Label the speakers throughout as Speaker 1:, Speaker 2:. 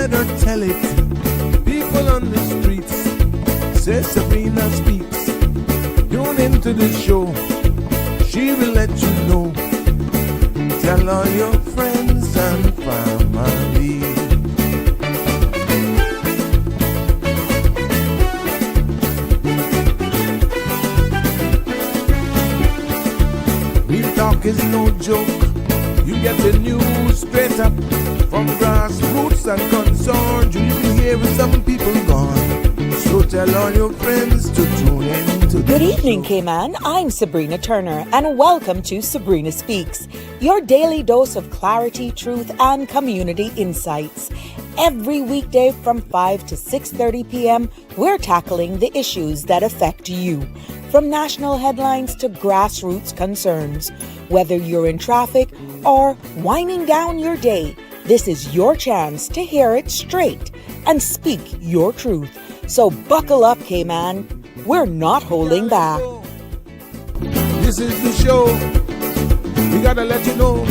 Speaker 1: let her tell it. People on the streets say Sabrina speaks. Tune into the show, she will let you know. Tell all your friends and family. Real talk is no joke. You get the news straight up from grassroots and concerns. You will hear some people gone. So tell all your friends to tune in to
Speaker 2: Good evening, Cayman. I'm Sabrina Turner, and welcome to Sabrina Speaks, your daily dose of clarity, truth, and community insights. Every weekday from 5 to 6:30 p.m., we're tackling the issues that affect you, from national headlines to grassroots concerns. Whether you're in traffic or winding down your day, this is your chance to hear it straight and speak your truth. So buckle up, Cayman. We're not holding back.
Speaker 1: This is the show. We gotta let you know.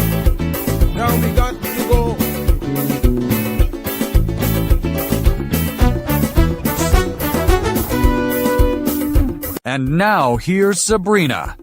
Speaker 1: Now we got to go.
Speaker 3: And now here's Sabrina.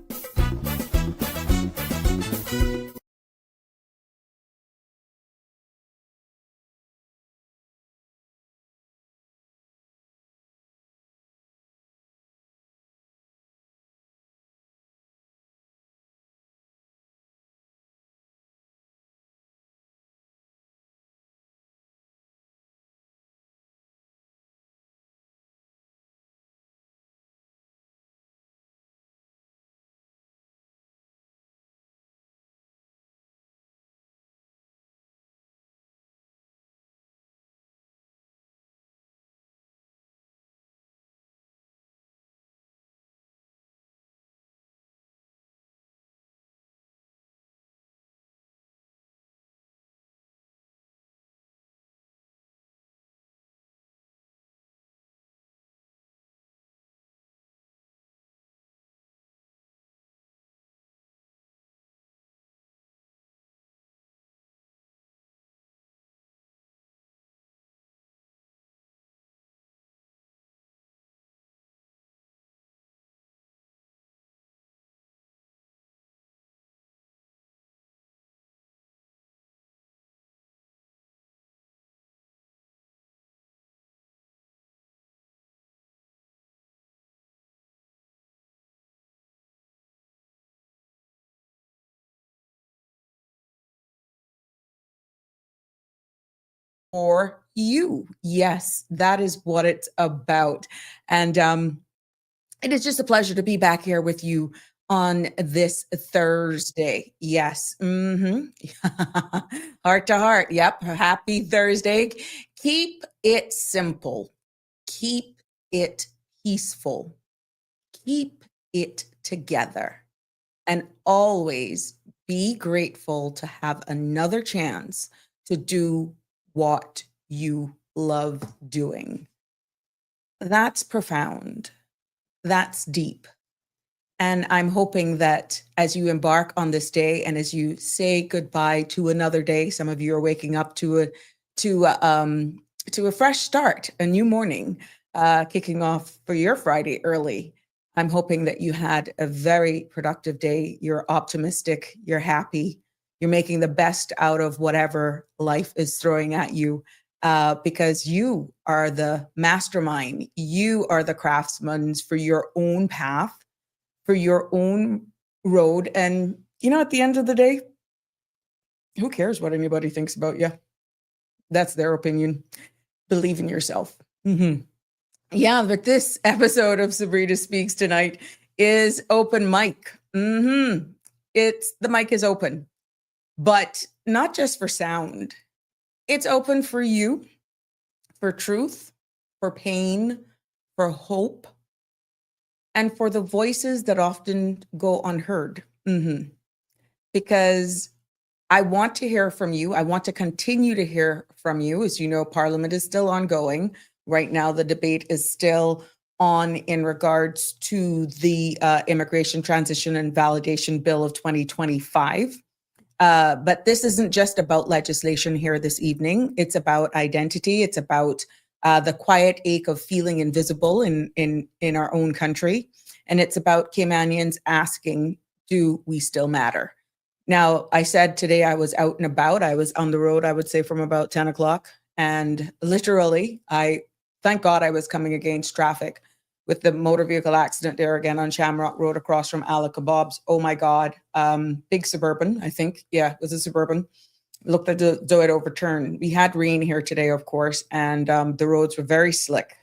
Speaker 2: For you. Yes, that is what it's about. And it is just a pleasure to be back here with you on this Thursday. Yes. Heart to heart. Yep. Happy Thursday. Keep it simple. Keep it peaceful. Keep it together. And always be grateful to have another chance to do what you love doing. That's profound. That's deep. And I'm hoping that as you embark on this day and as you say goodbye to another day, some of you are waking up to a fresh start, a new morning, kicking off for your Friday early. I'm hoping that you had a very productive day. You're optimistic, you're happy, you're making the best out of whatever life is throwing at you, because you are the mastermind. You are the craftsman for your own path, for your own road. And, at the end of the day, who cares what anybody thinks about you? That's their opinion. Believe in yourself. Yeah, but this episode of Sabrina Speaks tonight is open mic. The mic is open. But not just for sound. It's open for you, for truth, for pain, for hope, and for the voices that often go unheard. Because I want to hear from you. I want to continue to hear from you. As you know, Parliament is still ongoing. Right now, the debate is still on in regards to the Immigration Transition and Validation Bill of 2025. But this isn't just about legislation here this evening. It's about identity. It's about the quiet ache of feeling invisible in our own country. And it's about Caymanians asking, do we still matter? Now, I said today I was out and about. I was on the road, I would say, from about 10 o'clock. And literally, thank God I was coming against traffic with the motor vehicle accident there again on Shamrock Road across from Al Kebabs. Oh my God. Big Suburban, I think. Yeah, it was a Suburban. Looked like though it overturned. We had rain here today, of course, and the roads were very slick.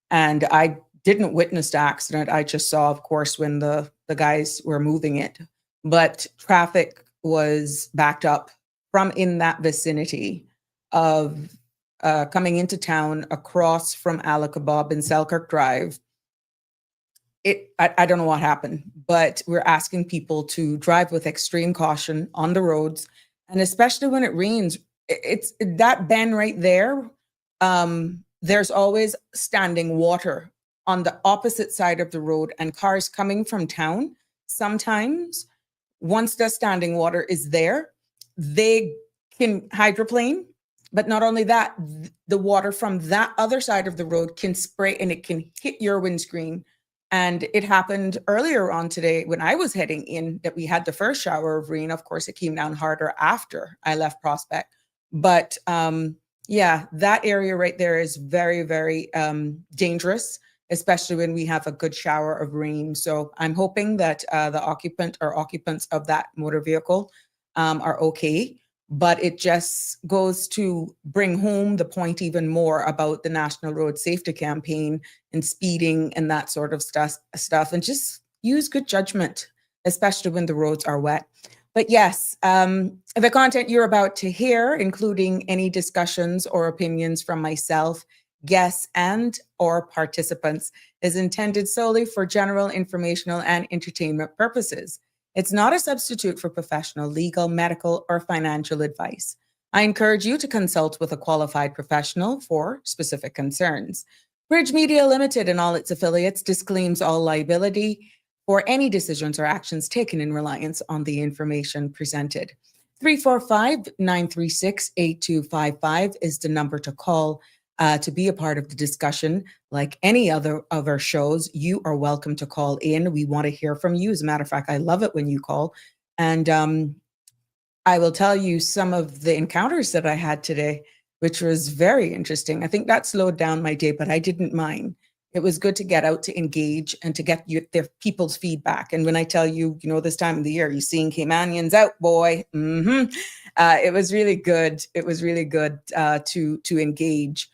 Speaker 2: And I didn't witness the accident. I just saw, of course, when the guys were moving it. But traffic was backed up from in that vicinity of coming into town across from Al Kebab and Selkirk Drive. I don't know what happened, but we're asking people to drive with extreme caution on the roads, and especially when it rains. It's that bend right there. There's always standing water on the opposite side of the road, and cars coming from town, sometimes once the standing water is there, they can hydroplane. But not only that, the water from that other side of the road can spray and it can hit your windscreen. And it happened earlier on today when I was heading in that we had the first shower of rain. Of course, it came down harder after I left Prospect. But yeah, that area right there is very, very dangerous, especially when we have a good shower of rain. So I'm hoping that the occupant or occupants of that motor vehicle are okay. But it just goes to bring home the point even more about the National Road Safety Campaign and speeding and that sort of stuff, and just use good judgment, especially when the roads are wet. But yes, the content you're about to hear, including any discussions or opinions from myself, guests, and or participants, is intended solely for general informational and entertainment purposes. It's not a substitute for professional, legal, medical, or financial advice. I encourage you to consult with a qualified professional for specific concerns. Bridge Media Limited and all its affiliates disclaims all liability for any decisions or actions taken in reliance on the information presented. 345-936-8255 is the number to call to be a part of the discussion. Like any other of our shows, you are welcome to call in. We want to hear from you. As a matter of fact, I love it when you call. And I will tell you some of the encounters that I had today, which was very interesting. I think that slowed down my day, but I didn't mind. It was good to get out, to engage, and to get their people's feedback. And when I tell you, this time of the year, you're seeing Caymanians out, boy. It was really good. It was really good to engage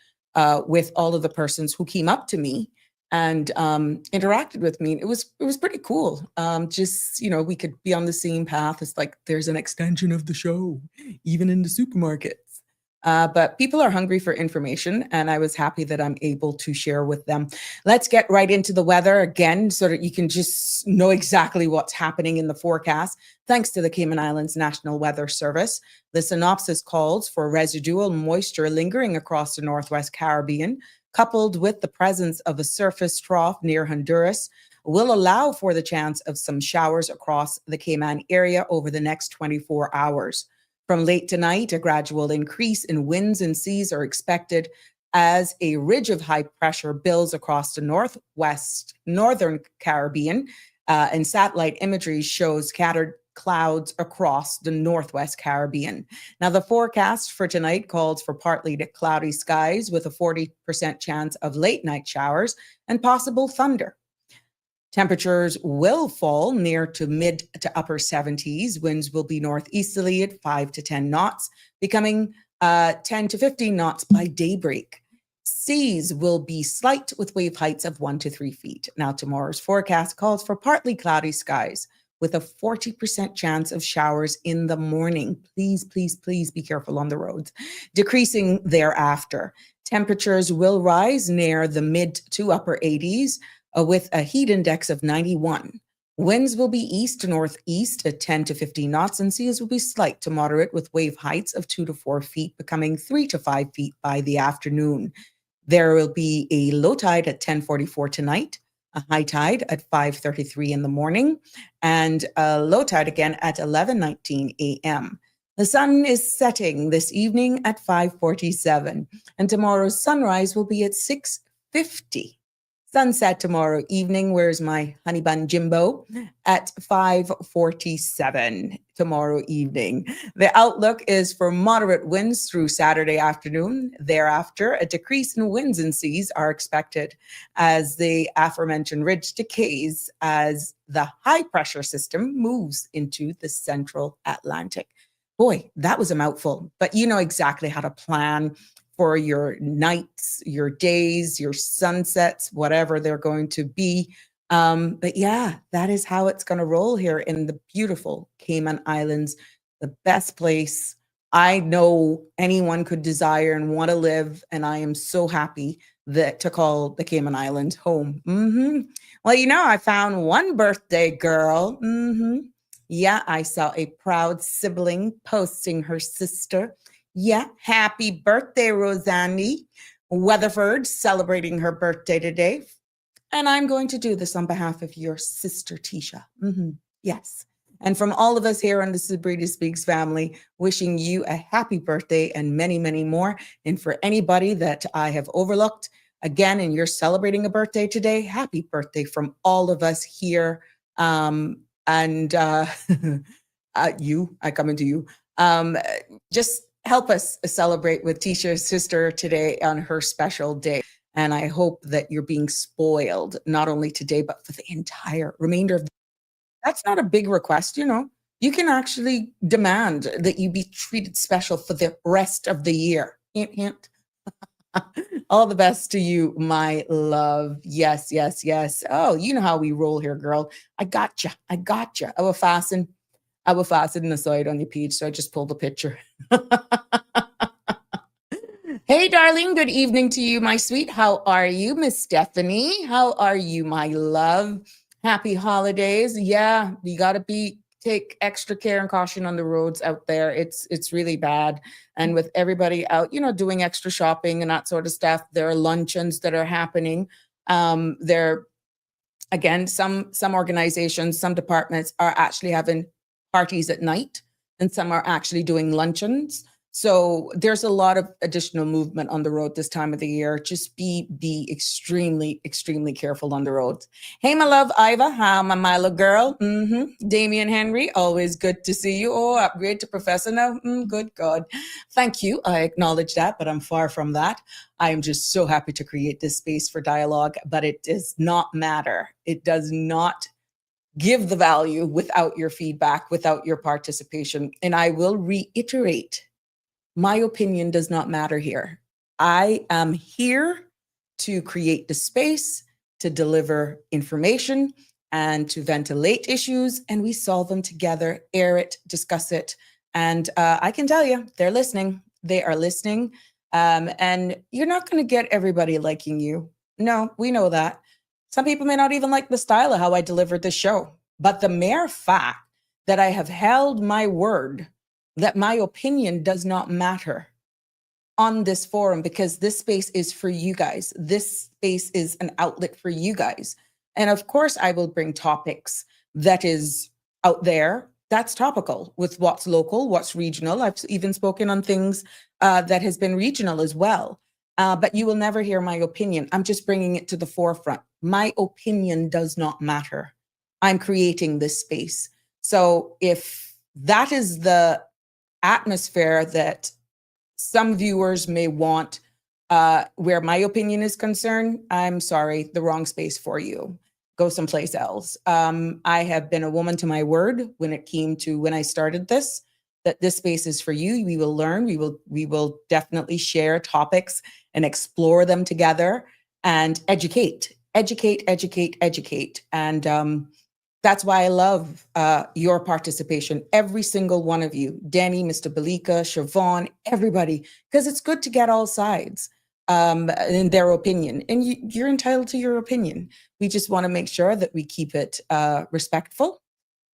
Speaker 2: with all of the persons who came up to me and interacted with me. It was pretty cool. We could be on the same path. It's like there's an extension of the show, even in the supermarkets. But people are hungry for information, and I was happy that I'm able to share with them. Let's get right into the weather again so that you can just know exactly what's happening in the forecast. Thanks to the Cayman Islands National Weather Service, the synopsis calls for residual moisture lingering across the Northwest Caribbean, coupled with the presence of a surface trough near Honduras, will allow for the chance of some showers across the Cayman area over the next 24 hours. From late tonight, a gradual increase in winds and seas are expected as a ridge of high pressure builds across the northern Caribbean, and satellite imagery shows scattered clouds across the Northwest Caribbean. Now, the forecast for tonight calls for partly cloudy skies with a 40% chance of late night showers and possible thunder. Temperatures will fall near to mid to upper 70s. Winds will be northeasterly at 5 to 10 knots, becoming 10 to 15 knots by daybreak. Seas will be slight with wave heights of 1 to 3 feet. Now, tomorrow's forecast calls for partly cloudy skies with a 40% chance of showers in the morning. Please, please, please be careful on the roads. Decreasing thereafter. Temperatures will rise near the mid to upper 80s. With a heat index of 91. Winds will be east to northeast at 10 to 15 knots, and seas will be slight to moderate with wave heights of 2 to 4 feet, becoming 3 to 5 feet by the afternoon. There will be a low tide at 10:44 tonight, a high tide at 5:33 in the morning, and a low tide again at 11:19 a.m. The sun is setting this evening at 5:47, and tomorrow's sunrise will be at 6:50. Sunset tomorrow evening, where's my honey bun Jimbo? At 5:47 tomorrow evening. The outlook is for moderate winds through Saturday afternoon. Thereafter, a decrease in winds and seas are expected as the aforementioned ridge decays as the high pressure system moves into the central Atlantic. Boy, that was a mouthful, but you know exactly how to plan for your nights, your days, your sunsets, whatever they're going to be. But yeah, that is how it's going to roll here in the beautiful Cayman Islands, the best place I know anyone could desire and want to live. And I am so happy that to call the Cayman Islands home. Well, you know, I found one birthday girl. Yeah, I saw a proud sibling posting her sister. Yeah, happy birthday, Rosanny. Weatherford celebrating her birthday today. And I'm going to do this on behalf of your sister, Tisha. Yes. And from all of us here on the Sabrina Speaks family, wishing you a happy birthday and many, many more. And for anybody that I have overlooked, again, and you're celebrating a birthday today, happy birthday from all of us here. You, I come into you. Just help us celebrate with Tisha's sister today on her special day. And I hope that you're being spoiled, not only today, but for the entire remainder of the That's not a big request, you know. You can actually demand that you be treated special for the rest of the year. Hint, hint. All the best to you, my love. Yes, yes, yes. Oh, you know how we roll here, girl. I gotcha. I gotcha. I will fasten the side on your page, so I just pulled a picture. Hey, darling. Good evening to you, my sweet. How are you, Miss Stephanie? How are you, my love? Happy holidays. Yeah, you got to take extra care and caution on the roads out there. It's really bad. And with everybody out, you know, doing extra shopping and that sort of stuff, there are luncheons that are happening. There, again, some organizations, some departments are actually having parties at night, and some are actually doing luncheons. So there's a lot of additional movement on the road this time of the year. Just be extremely, extremely careful on the roads. Hey, my love, Iva. How my Milo girl? Damian Henry, always good to see you. Oh, upgrade to professor now. Good God. Thank you. I acknowledge that, but I'm far from that. I am just so happy to create this space for dialogue, but it does not matter. It does not give the value without your feedback, without your participation. And I will reiterate, my opinion does not matter here. I am here to create the space, to deliver information, and to ventilate issues, and we solve them together, air it, discuss it. And I can tell you, they're listening. They are listening. And you're not going to get everybody liking you. No, we know that. Some people may not even like the style of how I delivered the show. But the mere fact that I have held my word, that my opinion does not matter on this forum, because this space is for you guys. This space is an outlet for you guys. And of course, I will bring topics that is out there, that's topical, with what's local, what's regional. I've even spoken on things that has been regional as well. But you will never hear my opinion. I'm just bringing it to the forefront. My opinion does not matter. I'm creating this space. So if that is the atmosphere that some viewers may want, where my opinion is concerned, I'm sorry, the wrong space for you. Go someplace else. I have been a woman to my word when it came to when I started this, that this space is for you. We will learn. We will definitely share topics and explore them together and educate. And that's why I love your participation, every single one of you, Danny, Mr. Balika, Siobhan, everybody, because it's good to get all sides in their opinion. And you're entitled to your opinion. We just want to make sure that we keep it respectful,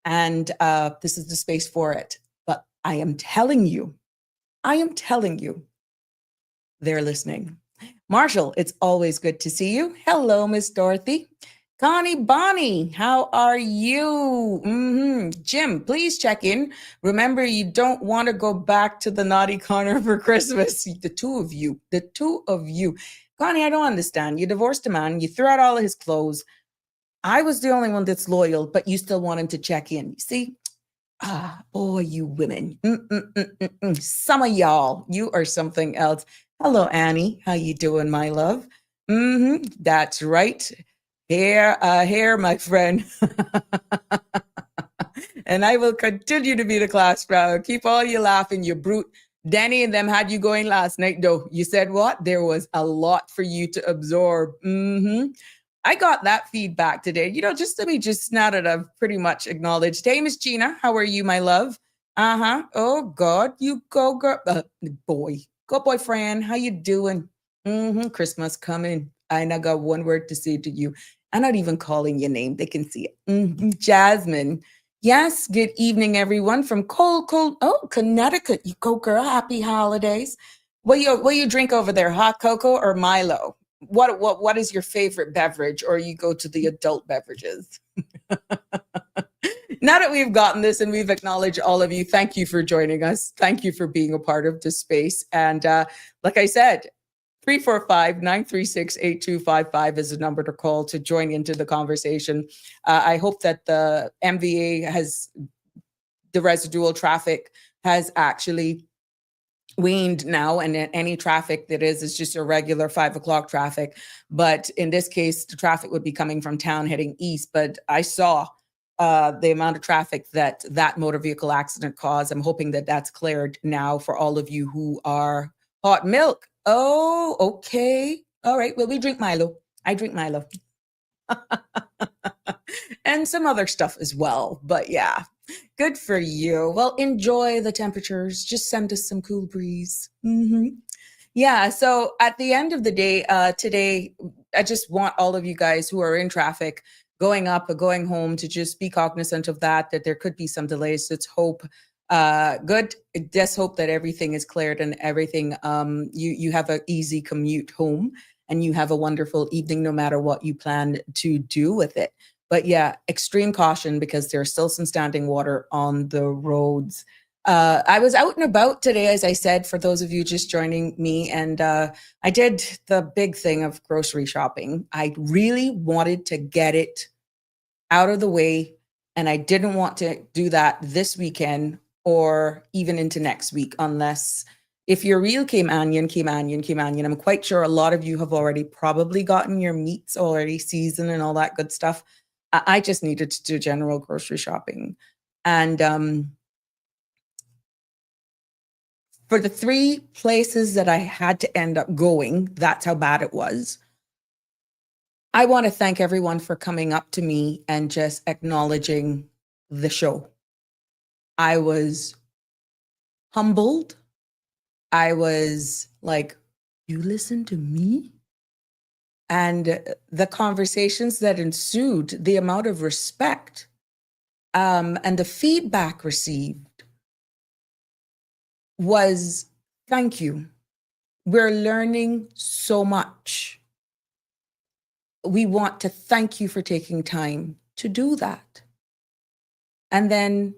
Speaker 2: and this is the space for it. But I am telling you, they're listening. Marshall, it's always good to see you. Hello, Miss Dorothy. Connie Bonnie, how are you? Jim, please check in. Remember, you don't want to go back to the naughty corner for Christmas. The two of you, the two of you. Connie, I don't understand. You divorced a man, you threw out all of his clothes. I was the only one that's loyal, but you still want him to check in. You see? Oh, you women. Some of y'all, you are something else. Hello, Annie. How you doing, my love? That's right. Here, my friend. And I will continue to be the class proud. Keep all you laughing, you brute. Danny and them had you going last night, though. You said what? There was a lot for you to absorb. I got that feedback today. Just let me just now that I've pretty much acknowledged. Hey, Miss Gina, how are you, my love? Oh God, you go, girl. Go boyfriend. How you doing? Christmas coming. I now got one word to say to you. I'm not even calling your name. They can see it. Jasmine. Yes. Good evening, everyone from cold. Oh, Connecticut. You go, girl. Happy holidays. What you drink over there? Hot cocoa or Milo? What is your favorite beverage, or you go to the adult beverages? Now that we've gotten this and we've acknowledged all of you, thank you for joining us. Thank you for being a part of this space. And like I said, 345-936-8255 is the number to call to join into the conversation. I hope that the MVA the residual traffic has actually waned now, and any traffic that is just a regular 5 o'clock traffic. But in this case, the traffic would be coming from town heading east. But I saw the amount of traffic that motor vehicle accident caused. I'm hoping that that's cleared now for all of you who are hot milk. Oh, okay. All right. Well, we drink Milo. I drink Milo. And some other stuff as well. But yeah, good for you. Well, enjoy the temperatures. Just send us some cool breeze. Yeah. So at the end of the day, today, I just want all of you guys who are in traffic going up or going home to just be cognizant of that there could be some delays. Let's hope just hope that everything is cleared and everything, you have an easy commute home and you have a wonderful evening, no matter what you plan to do with it. But yeah, extreme caution because there's still some standing water on the roads. I was out and about today, as I said, for those of you just joining me, and I did the big thing of grocery shopping. I really wanted to get it out of the way, and I didn't want to do that this weekend or even into next week, unless if you're real Caymanian, I'm quite sure a lot of you have already probably gotten your meats already seasoned and all that good stuff. I just needed to do general grocery shopping. And for the 3 places that I had to end up going, that's how bad it was. I want to thank everyone for coming up to me and just acknowledging the show. I was humbled. I was like, you listen to me? And the conversations that ensued, the amount of respect and the feedback received was, thank you. We're learning so much. We want to thank you for taking time to do that. And then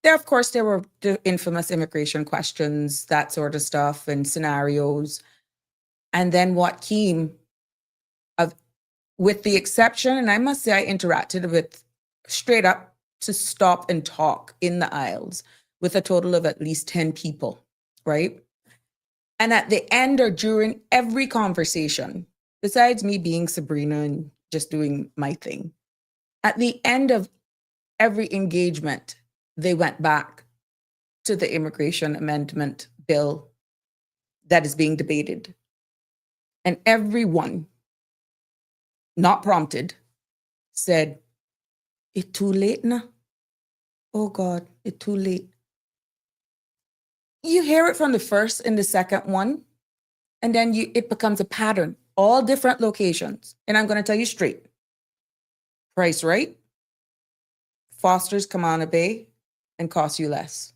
Speaker 2: of course, there were the infamous immigration questions, that sort of stuff, and scenarios. And then what came with the exception, and I must say I interacted with straight up to stop and talk in the aisles with a total of at least 10 people, right? And at the end or during every conversation, besides me being Sabrina and just doing my thing, at the end of every engagement, they went back to the immigration amendment bill that is being debated. And everyone, not prompted, said, it's too late now. Oh God, it's too late. You hear it from the first and the second one, and then it becomes a pattern, all different locations. And I'm going to tell you straight. Price right, Foster's, Camana Bay, and cost you less.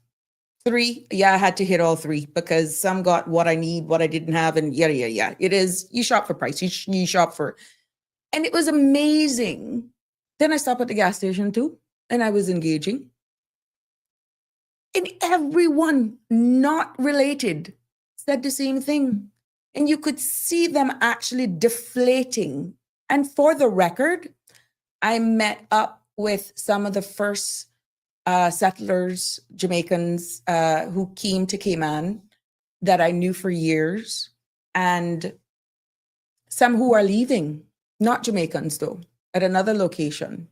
Speaker 2: 3, yeah, I had to hit all 3 because some got what I need, what I didn't have, and yeah. It is, you shop for price. You shop for And it was amazing. Then I stopped at the gas station too, and I was engaging. And everyone not related said the same thing. And you could see them actually deflating. And for the record, I met up with some of the first settlers, Jamaicans who came to Cayman that I knew for years, and some who are leaving, not Jamaicans though, at another location.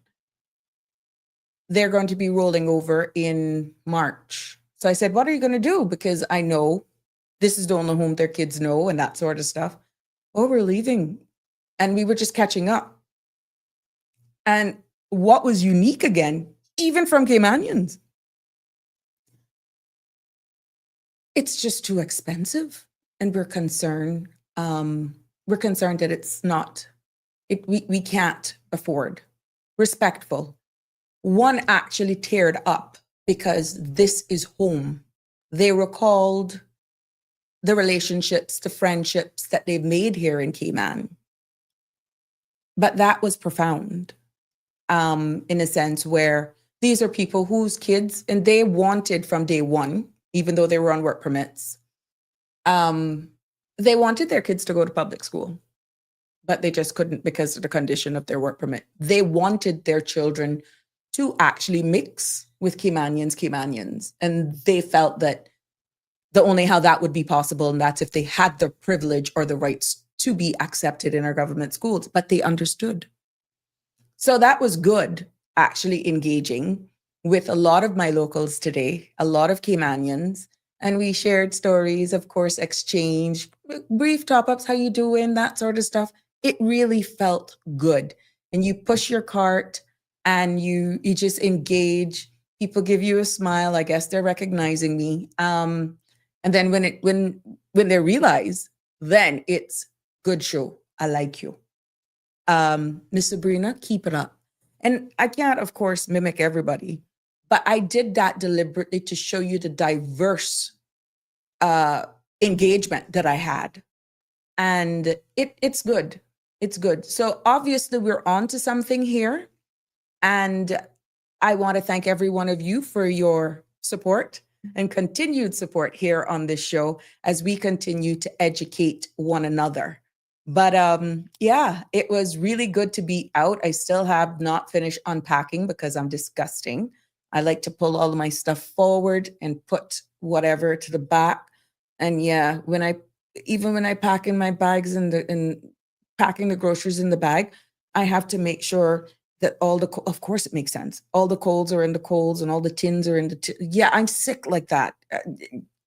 Speaker 2: They're going to be rolling over in March. So I said, what are you going to do? Because I know this is the only home their kids know and that sort of stuff. Oh, we're leaving. And we were just catching up. And what was unique again, even from Caymanians, it's just too expensive. And we're concerned. We're concerned that it's not, we can't afford. Respectful. One actually teared up because this is home. They recalled the relationships, the friendships that they've made here in Cayman. But that was profound, in a sense where these are people whose kids, and they wanted from day one, even though they were on work permits, they wanted their kids to go to public school, but they just couldn't because of the condition of their work permit. They wanted their children to actually mix with Caymanians. And they felt that the only how that would be possible, and that's if they had the privilege or the rights to be accepted in our government schools, but they understood. So that was good, actually engaging with a lot of my locals today, a lot of Caymanians, and we shared stories, of course, exchange, brief top-ups, how you doing, that sort of stuff. It really felt good. And you push your cart and you just engage. People give you a smile. I guess they're recognizing me. And then when they realize, then it's good show. I like you. Miss Sabrina, keep it up. And I can't, of course, mimic everybody, but I did that deliberately to show you the diverse engagement that I had. And it's good. It's good. So obviously we're on to something here. And I want to thank every one of you for your support and continued support here on this show as we continue to educate one another. But yeah, it was really good to be out. I still have not finished unpacking because I'm disgusting. I like to pull all of my stuff forward and put whatever to the back. And yeah, when I pack in my bags and packing the groceries in the bag, I have to make sure that of course it makes sense. All the coals are in the coals and all the tins are in the yeah, I'm sick like that.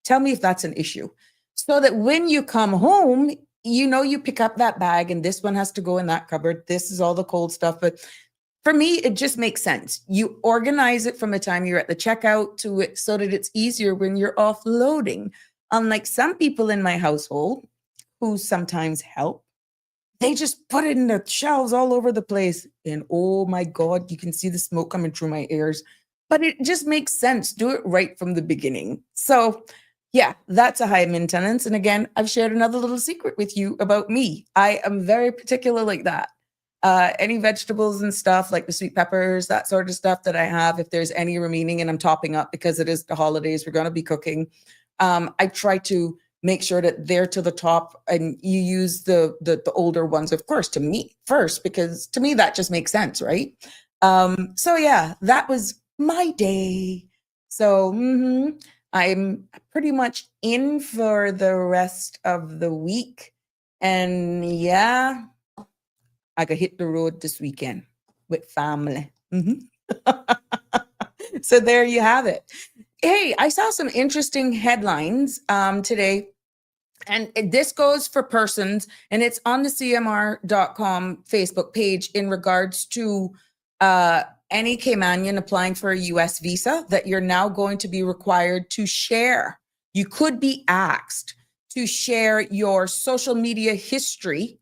Speaker 2: Tell me if that's an issue. So that when you come home, you pick up that bag and this one has to go in that cupboard. This is all the cold stuff. But for me, it just makes sense. You organize it from the time you're at the checkout to it so that it's easier when you're offloading. Unlike some people in my household who sometimes help, they just put it in the shelves all over the place. And oh my God, you can see the smoke coming through my ears. But it just makes sense. Do it right from the beginning. So yeah, that's a high maintenance. And again, I've shared another little secret with you about me. I am very particular like that. Any vegetables and stuff like the sweet peppers, that sort of stuff that I have, if there's any remaining and I'm topping up because it is the holidays, we're going to be cooking. I try to make sure that they're to the top and you use the older ones, of course, to me first, because to me, that just makes sense, right? So yeah, that was my day. So I'm pretty much in for the rest of the week. And yeah, I could hit the road this weekend with family. So there you have it. Hey, I saw some interesting headlines today, and this goes for persons, and it's on the CMR.com Facebook page in regards to any Caymanian applying for a US visa that you're now going to be required to share. You could be asked to share your social media history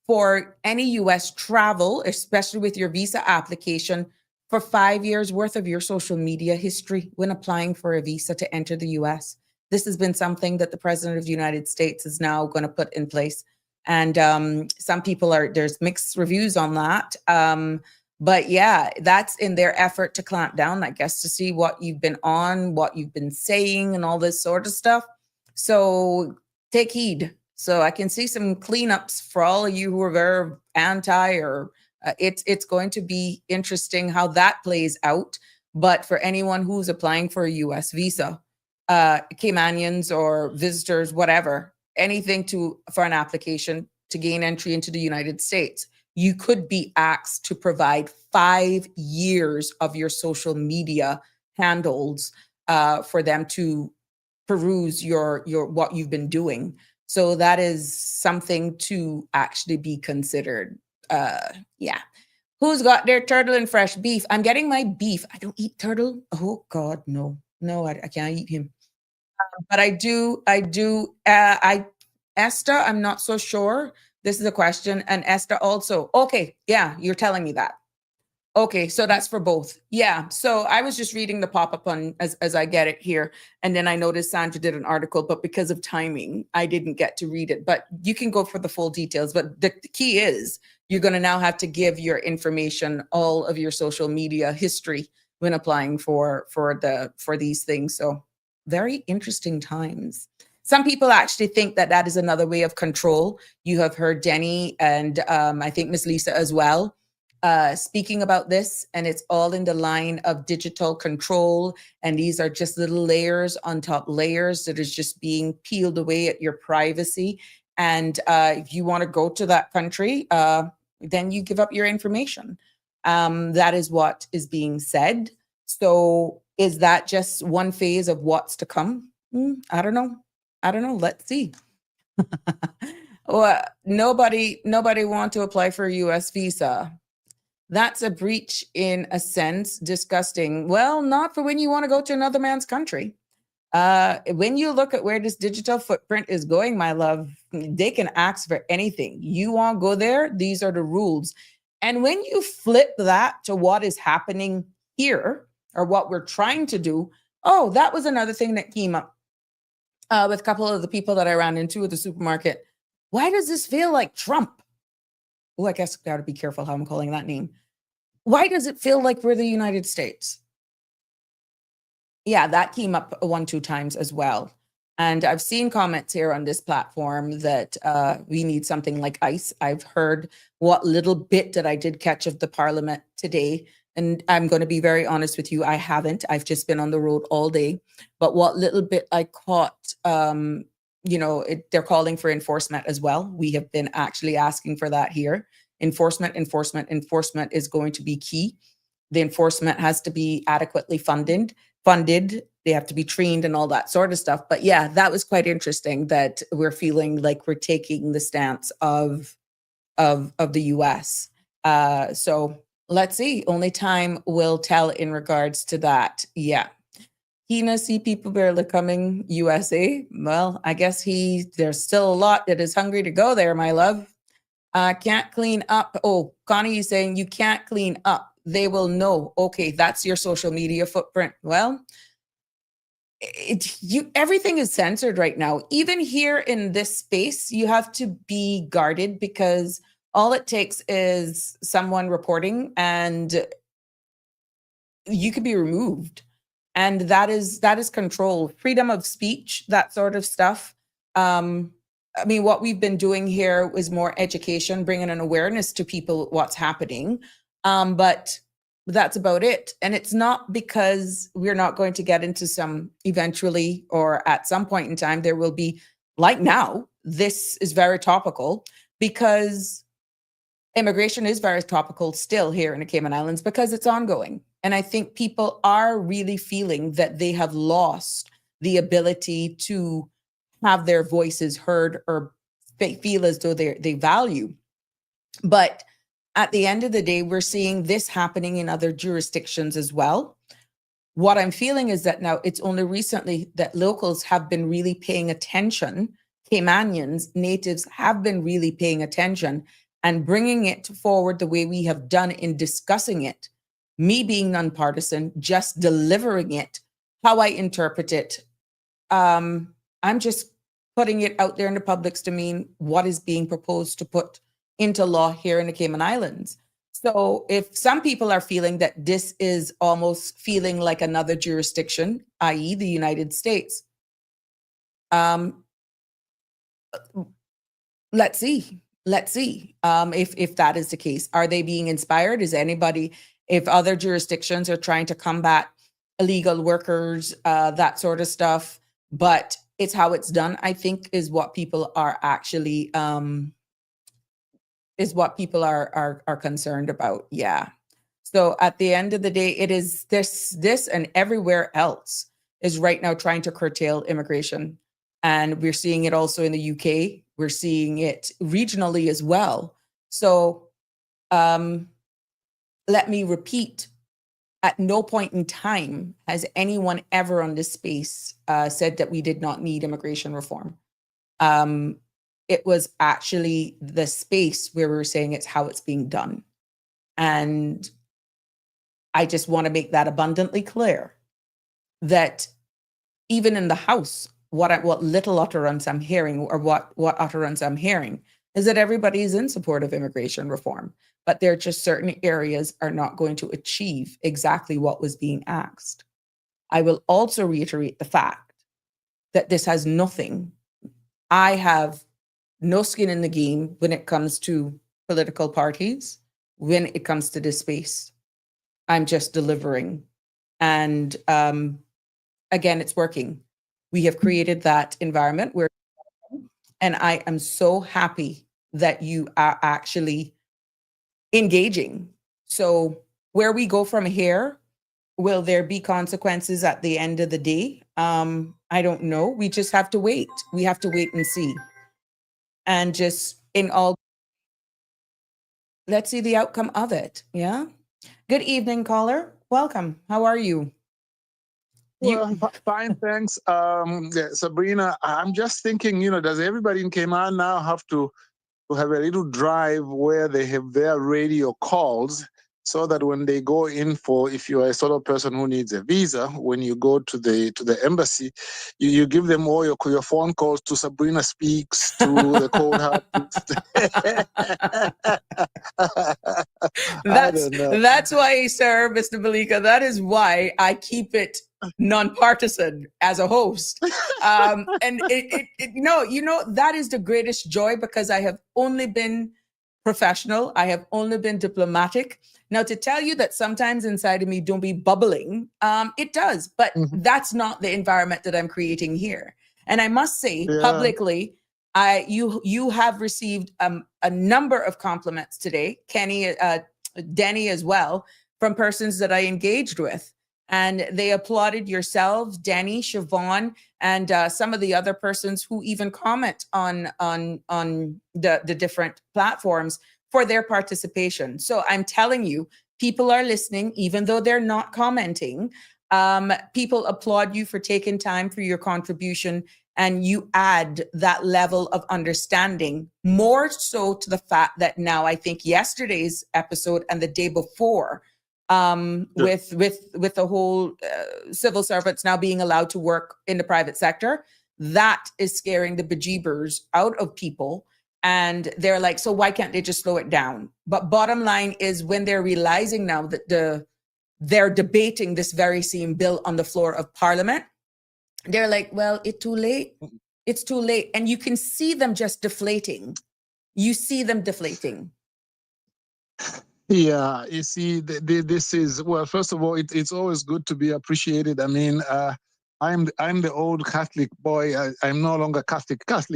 Speaker 2: for any US travel, especially with your visa application, for 5 years worth of your social media history when applying for a visa to enter the US. This has been something that the President of the United States is now going to put in place. And some people there's mixed reviews on that. But yeah, that's in their effort to clamp down, I guess, to see what you've been on, what you've been saying, and all this sort of stuff. So take heed. So I can see some cleanups for all of you who are very anti, or it's going to be interesting how that plays out. But for anyone who's applying for a U.S. visa, Caymanians or visitors, whatever, anything for an application to gain entry into the United States, you could be asked to provide 5 years of your social media handles for them to peruse your what you've been doing. So that is something to actually be considered. Yeah. Who's got their turtle and fresh beef? I'm getting my beef. I don't eat turtle. Oh God, no. No, I can't eat him. But I do. Esther, I'm not so sure. This is a question. And Esther also. Okay, yeah, you're telling me that. Okay, so that's for both. Yeah. So I was just reading the pop-up on as I get it here. And then I noticed Sandra did an article, but because of timing, I didn't get to read it. But you can go for the full details. But the key is you're going to now have to give your information, all of your social media history when applying for these things. So very interesting times. Some people actually think that that is another way of control. You have heard Denny and I think Miss Lisa as well speaking about this, and it's all in the line of digital control. And these are just little layers on top layers that is just being peeled away at your privacy. And if you want to go to that country, then you give up your information. That is what is being said. So is that just one phase of what's to come? I don't know. Let's see. Well, nobody want to apply for a U.S. visa. That's a breach in a sense, disgusting. Well, not for when you want to go to another man's country. When you look at where this digital footprint is going, my love, they can ask for anything. You want to go there? These are the rules. And when you flip that to what is happening here or what we're trying to do, oh, that was another thing that came up with a couple of the people that I ran into at the supermarket. Why does this feel like Trump? Oh, I guess I got to be careful how I'm calling that name. Why does it feel like we're the United States? Yeah, that came up 1-2 times as well. And I've seen comments here on this platform that we need something like ICE. I've heard what little bit that I did catch of the parliament today. And I'm going to be very honest with you, I haven't. I've just been on the road all day. But what little bit I caught, they're calling for enforcement as well. We have been actually asking for that here. Enforcement is going to be key. The enforcement has to be adequately funded. They have to be trained and all that sort of stuff. But yeah, that was quite interesting that we're feeling like we're taking the stance of the US. So let's see. Only time will tell in regards to that. Yeah. Hina, see people barely coming USA. Well, I guess there's still a lot that is hungry to go there, my love. Can't clean up. Oh, Connie is saying you can't clean up. They will know. Okay, that's your social media footprint. Well, everything is censored right now. Even here in this space, you have to be guarded because all it takes is someone reporting and you could be removed. And that is control, freedom of speech, that sort of stuff. I mean, what we've been doing here is more education, bringing an awareness to people what's happening. But that's about it. And it's not because we're not going to get into some eventually or at some point in time, there will be, like now, this is very topical because immigration is very topical still here in the Cayman Islands because it's ongoing. And I think people are really feeling that they have lost the ability to have their voices heard or feel as though they value. But at the end of the day, we're seeing this happening in other jurisdictions as well. What I'm feeling is that now it's only recently that locals have been really paying attention. Caymanians, natives have been really paying attention and bringing it forward the way we have done in discussing it. Me being nonpartisan, just delivering it, how I interpret it. I'm just putting it out there in the public's domain, what is being proposed to put into law here in the Cayman Islands. So if some people are feeling that this is almost feeling like another jurisdiction, i.e. the United States, let's see if that is the case. Are they being inspired? Is anybody, if other jurisdictions are trying to combat illegal workers, that sort of stuff, but it's how it's done, I think, is what people are actually are concerned about. Yeah. So at the end of the day, it is this and everywhere else is right now trying to curtail immigration. And we're seeing it also in the UK. We're seeing it regionally as well. So let me repeat, at no point in time has anyone ever on this space said that we did not need immigration reform. It was actually the space where we were saying it's how it's being done. And I just want to make that abundantly clear that even in the House, what little utterance I'm hearing, or what utterance I'm hearing, is that everybody is in support of immigration reform, but there are just certain areas are not going to achieve exactly what was being asked. I will also reiterate the fact that this has nothing. I have no skin in the game when it comes to political parties, when it comes to this space. I'm just delivering. And again, it's working. We have created that environment where, and I am so happy that you are actually engaging. So where we go from here, will there be consequences at the end of the day? I don't know. We just have to wait. We have to wait and see. And just in all, let's see the outcome of it. Yeah. Good evening, caller. Welcome. How are you?
Speaker 4: Well, fine, thanks. Yeah, Sabrina, I'm just thinking, does everybody in Cayman now have to have a little drive where they have their radio calls, so that when they go in for, if you're a sort of person who needs a visa, when you go to the embassy, you give them all your phone calls to Sabrina Speaks, to the Cold Heart.
Speaker 2: That's why, sir, Mr. Malika, that is why I keep it non-partisan as a host. And that is the greatest joy, because I have only been professional. I have only been diplomatic. Now, to tell you that sometimes inside of me don't be bubbling, it does, but that's not the environment that I'm creating here. And I must say publicly, you have received a number of compliments today, Kenny, Denny as well, from persons that I engaged with. And they applauded yourselves, Danny, Siobhan, and some of the other persons who even comment on the different platforms for their participation. So I'm telling you, people are listening, even though they're not commenting. People applaud you for taking time for your contribution, and you add that level of understanding, more so to the fact that now I think yesterday's episode and the day before, with the whole civil servants now being allowed to work in the private sector, that is scaring the bejeebers out of people. And they're like, so why can't they just slow it down? But bottom line is, when they're realizing now that they're debating this very same bill on the floor of Parliament, they're like, well, it's too late. It's too late. And you can see them just deflating. You see them deflating.
Speaker 4: Yeah, you see, this is, well, first of all, it's always good to be appreciated. I mean, I'm the old Catholic boy. I'm no longer Catholic, but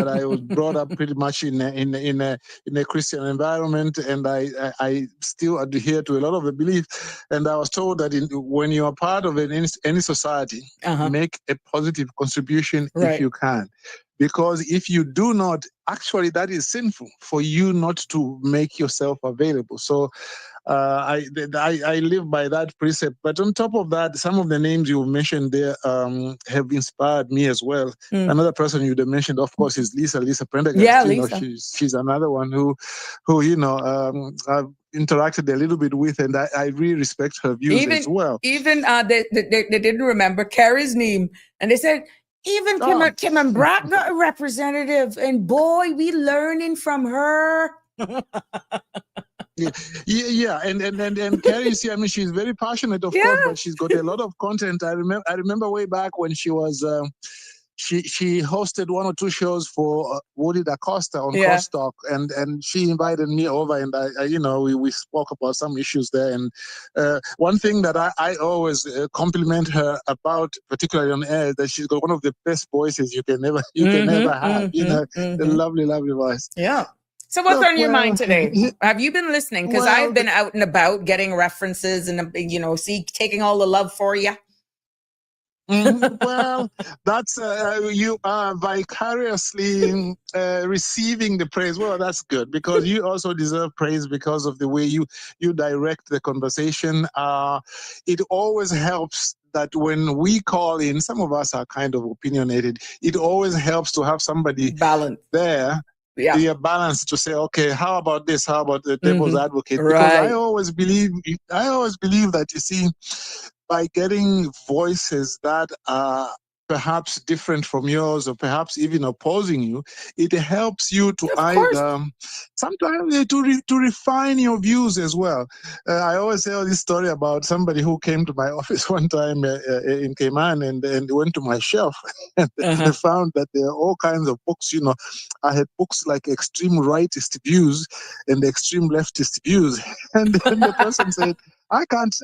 Speaker 4: I was brought up pretty much in a Christian environment, and I still adhere to a lot of the beliefs. And I was told that when you are part of any society, make a positive contribution if you can. Because if you do not, actually, that is sinful for you not to make yourself available. So I live by that precept. But on top of that, some of the names you mentioned there have inspired me as well. Another person you'd mentioned, of course, is Lisa Prendergast.
Speaker 2: Yeah, Lisa.
Speaker 4: She's another one who I've interacted a little bit with, and I really respect her views as well.
Speaker 2: Even they didn't remember Carrie's name, and they said, Even
Speaker 4: Oh.
Speaker 2: Kim and Brock got a representative, and boy, we learning from her.
Speaker 4: Yeah, and Carrie, see, I mean, she's very passionate, of course, but she's got a lot of content. I remember way back when she was she hosted one or two shows for Woody Da Costa on Crosstalk, and she invited me over, and I you know, we spoke about some issues there. And one thing that I always compliment her about, particularly on air, is that she's got one of the best voices you can ever have. You know, a lovely voice.
Speaker 2: Yeah. So what's on your mind today? Have you been listening? Because I've been out and about getting references and, you know, taking all the love for you.
Speaker 4: Well, that's you are vicariously receiving the praise. Well, that's good, because you also deserve praise because of the way you direct the conversation. It always helps that when we call in, some of us are kind of opinionated. It always helps to have somebody
Speaker 2: balance
Speaker 4: there. Yeah, balance to say, okay, how about this? How about the devil's advocate?
Speaker 2: Right.
Speaker 4: Because I always believe that, you see, by getting voices that are perhaps different from yours, or perhaps even opposing you, it helps you to sometimes to refine your views as well. I always tell this story about somebody who came to my office one time in Cayman, and went to my shelf and they found that there are all kinds of books. You know, I had books like extreme rightist views and extreme leftist views, and then the person said, I can't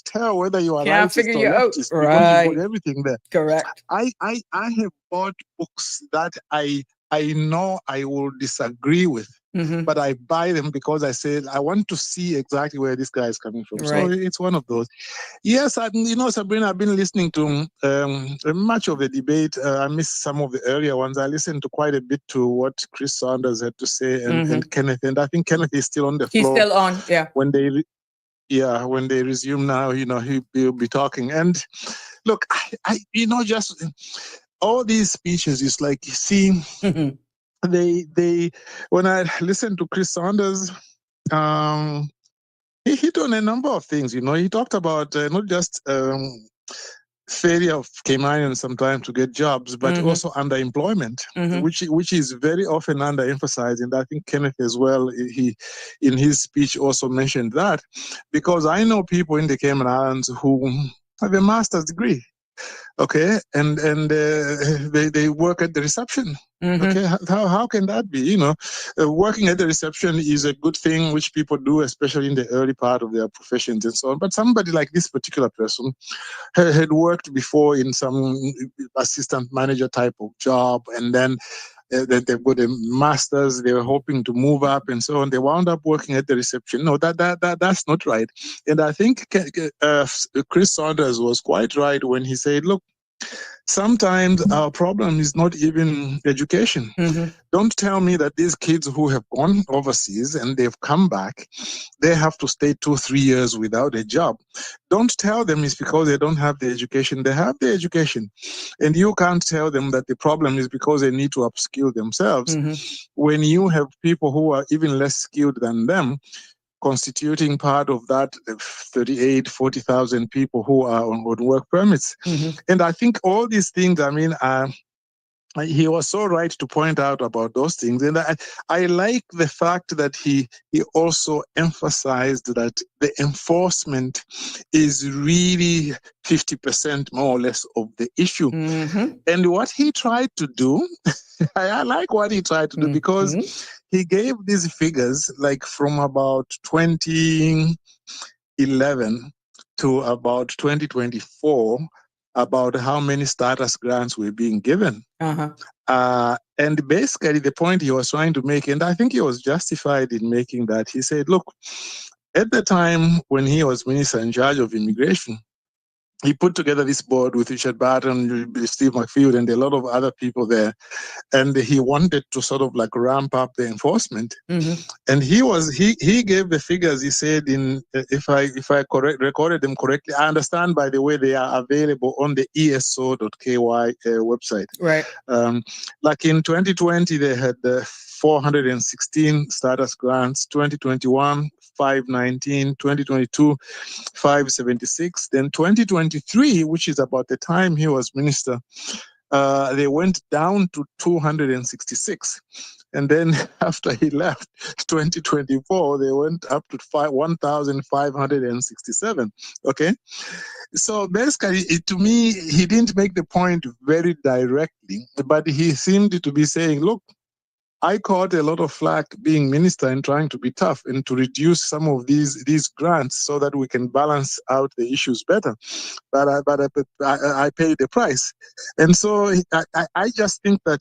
Speaker 4: tell whether you are rightist or leftist because you've got everything there.
Speaker 2: Correct.
Speaker 4: I have bought books that I know I will disagree with, but I buy them because I said I want to see exactly where this guy is coming from. So it's one of those. Yes, you know, Sabrina, I've been listening to much of the debate. I missed some of the earlier ones. I listened to quite a bit to what Chris Saunders had to say, and Kenneth, and I think Kenneth is still on the floor.
Speaker 2: He's still on, yeah.
Speaker 4: When they resume now, you know, he'll be talking. And look, I you know, just all these speeches, it's like, you see, they when I listened to Chris Saunders, he hit on a number of things. You know, he talked about not just failure of Caymanians sometimes to get jobs, but also underemployment, which is very often underemphasized. And I think Kenneth as well, he in his speech also mentioned that, because I know people in the Cayman Islands who have a master's degree, okay, and they work at the reception. Okay, how can that be? You know, working at the reception is a good thing, which people do, especially in the early part of their professions and so on. But somebody like this particular person had worked before in some assistant manager type of job, and then they've got a master's, they were hoping to move up and so on. They wound up working at the reception. No, that's not right. And I think Chris Saunders was quite right when he said, look, sometimes our problem is not even education. Don't tell me that these kids who have gone overseas and they've come back, they have to stay 2-3 years without a job. Don't tell them it's because they don't have the education. They have the education. And you can't tell them that the problem is because they need to upskill themselves. When you have people who are even less skilled than them constituting part of that 40,000 people who are on work permits. And I think all these things, I mean, he was so right to point out about those things. And I like the fact that he also emphasized that the enforcement is really 50% more or less of the issue. And what he tried to do, I like what he tried to do, because he gave these figures like from about 2011 to about 2024 about how many status grants were being given. And basically the point he was trying to make, and I think he was justified in making that, he said, look, at the time when he was minister in charge of immigration, he put together this board with Richard Barton, Steve McField, and a lot of other people there. And he wanted to sort of like ramp up the enforcement. And he gave the figures. He said, if I recorded them correctly, I understand, by the way, they are available on the eso.ky website.
Speaker 2: Right.
Speaker 4: Like in 2020, they had 416 status grants. 2021, 519. 2022, 576. Then 2023, which is about the time he was minister, they went down to 266. And then after he left, 2024, they went up to 1,567. Okay. So basically, to me, he didn't make the point very directly, but he seemed to be saying, look, I caught a lot of flack being minister and trying to be tough and to reduce some of these grants so that we can balance out the issues better. But I paid the price. And so I just think that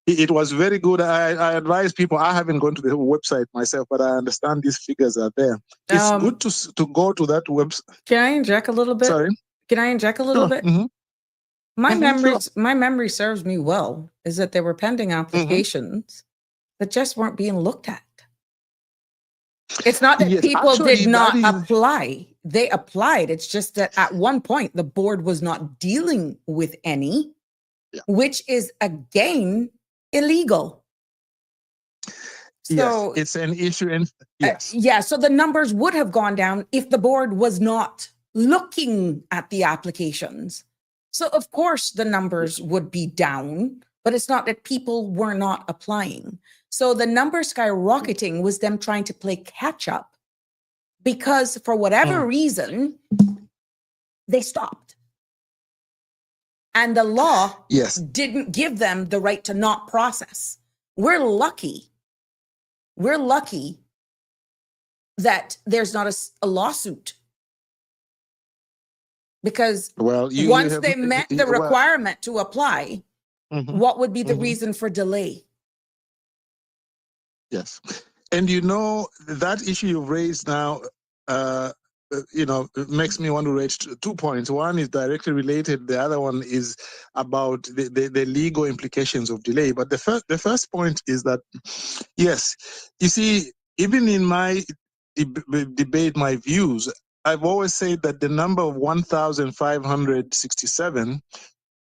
Speaker 4: it was very good. I advise people. I haven't gone to the website myself, but I understand these figures are there. It's good to go to that website.
Speaker 2: Can I inject a little bit?
Speaker 4: Sorry.
Speaker 2: Can I inject a little bit?
Speaker 4: Mm-hmm.
Speaker 2: My
Speaker 4: Sure.
Speaker 2: my memory serves me well. Is that there were pending applications that just weren't being looked at. It's not that
Speaker 4: Yes,
Speaker 2: people
Speaker 4: actually,
Speaker 2: did not
Speaker 4: that is-
Speaker 2: apply. They applied. It's just that at one point the board was not dealing with any, which is again illegal. So
Speaker 4: yes, it's an issue. And yes,
Speaker 2: yeah, so the numbers would have gone down if the board was not looking at the applications. So of course the numbers would be down, but it's not that people were not applying. So the number skyrocketing was them trying to play catch up because for whatever reason, they stopped. And the law didn't give them the right to not process. We're lucky. We're lucky that there's not a lawsuit. Because once they met the requirement to apply, what would be the reason for delay?
Speaker 4: Yes. And that issue you've raised now, it makes me want to raise 2 points. One is directly related. The other one is about the legal implications of delay. But the first point is that, yes, you see, even in my debate, my views, I've always said that the number of 1,567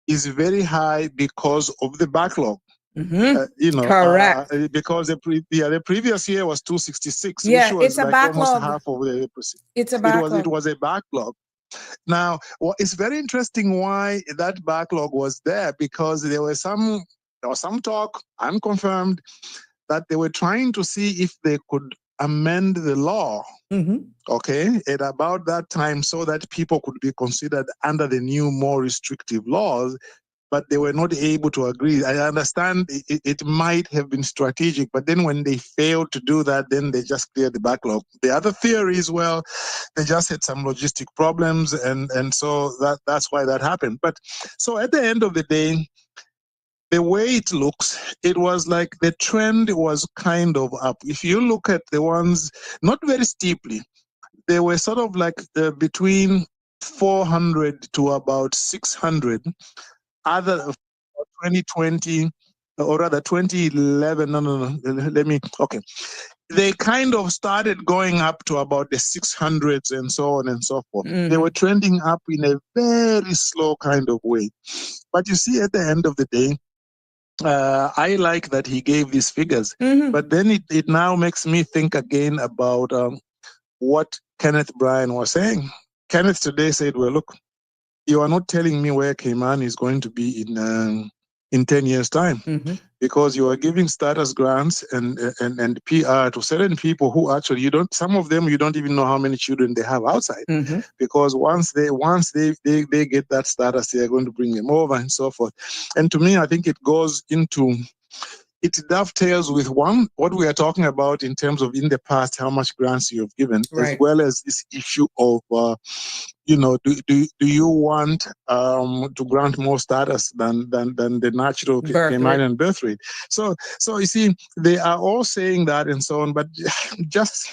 Speaker 4: is very high because of the backlog.
Speaker 2: Correct.
Speaker 4: Because the previous year was 266,
Speaker 2: yeah,
Speaker 4: which was
Speaker 2: it's a
Speaker 4: like
Speaker 2: backlog.
Speaker 4: almost half of the.
Speaker 2: It's a backlog.
Speaker 4: It was a backlog. Now, it's very interesting why that backlog was there, because there was some talk, unconfirmed, that they were trying to see if they could amend the law, okay, at about that time, so that people could be considered under the new, more restrictive laws. But they were not able to agree. I understand it might have been strategic, but then when they failed to do that, then they just cleared the backlog. The other theory is, well, they just had some logistic problems, and so that's why that happened. But so at the end of the day, the way it looks, it was like the trend was kind of up. If you look at the ones, not very steeply, they were sort of like between 400 to about 600. Other 2020, or rather 2011, they kind of started going up to about the 600s and so on and so forth. They were trending up in a very slow kind of way. But you see, at the end of the day, I like that he gave these figures, but then it now makes me think again about what Kenneth Bryan was saying. Kenneth today said, well, look, you are not telling me where Cayman is going to be in 10 years' time, because you are giving status grants and PR to certain people who actually some of them you don't even know how many children they have outside, because once they get that status, they are going to bring them over and so forth. And to me, I think it dovetails with what we are talking about in terms of in the past, how much grants you have given, as well as this issue of, do you want to grant more status than the natural Caymanian birth rate? So you see, they are all saying that and so on, but just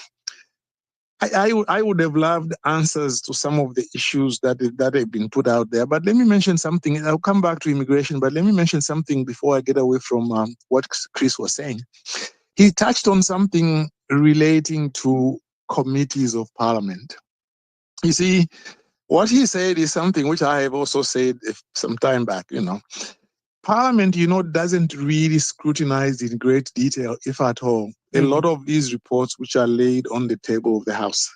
Speaker 4: I would have loved answers to some of the issues that have been put out there. But let me mention something. I'll come back to immigration, but let me mention something before I get away from what Chris was saying. He touched on something relating to committees of parliament. You see, what he said is something which I have also said some time back, Parliament, doesn't really scrutinize in great detail, if at all, a lot of these reports which are laid on the table of the House.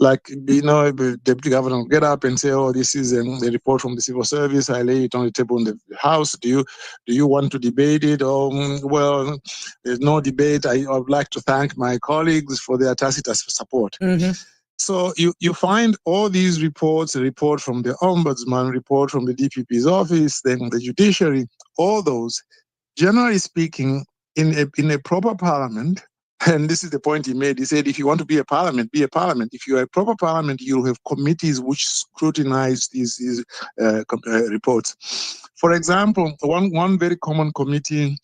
Speaker 4: Like, the deputy governor will get up and say, "Oh, this is a report from the civil service. I lay it on the table in the house. Do you want to debate it?" Or, well, there's no debate. I would like to thank my colleagues for their tacit support.
Speaker 2: Mm-hmm.
Speaker 4: So you find all these reports, a report from the ombudsman, report from the DPP's office, then the judiciary, all those, generally speaking, in a proper parliament. And this is the point he made. He said, if you want to be a parliament, be a parliament. If you're a proper parliament, you'll have committees which scrutinize these reports. For example, one very common committee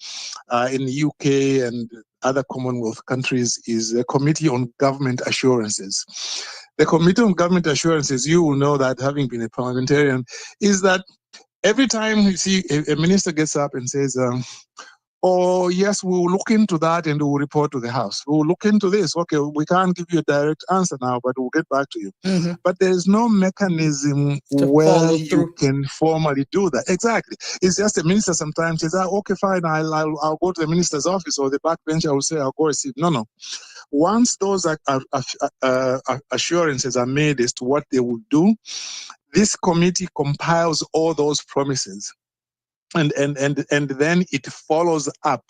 Speaker 4: in the UK and other Commonwealth countries is a Committee on Government Assurances. The Committee on Government Assurances, you will know that, having been a parliamentarian, is that every time you see a minister gets up and says, "Oh, yes, we will look into that and we will report to the House. We will look into this. Okay, we can't give you a direct answer now, but we'll get back to you."
Speaker 2: Mm-hmm.
Speaker 4: But there is no mechanism
Speaker 2: To
Speaker 4: where
Speaker 2: follow
Speaker 4: you
Speaker 2: through.
Speaker 4: can formally do that. Exactly. It's just the minister sometimes says, "Okay, fine, I'll go to the minister's office," or the backbencher will say, "I'll go receive." No. Once those assurances are made as to what they will do, this committee compiles all those promises. And then it follows up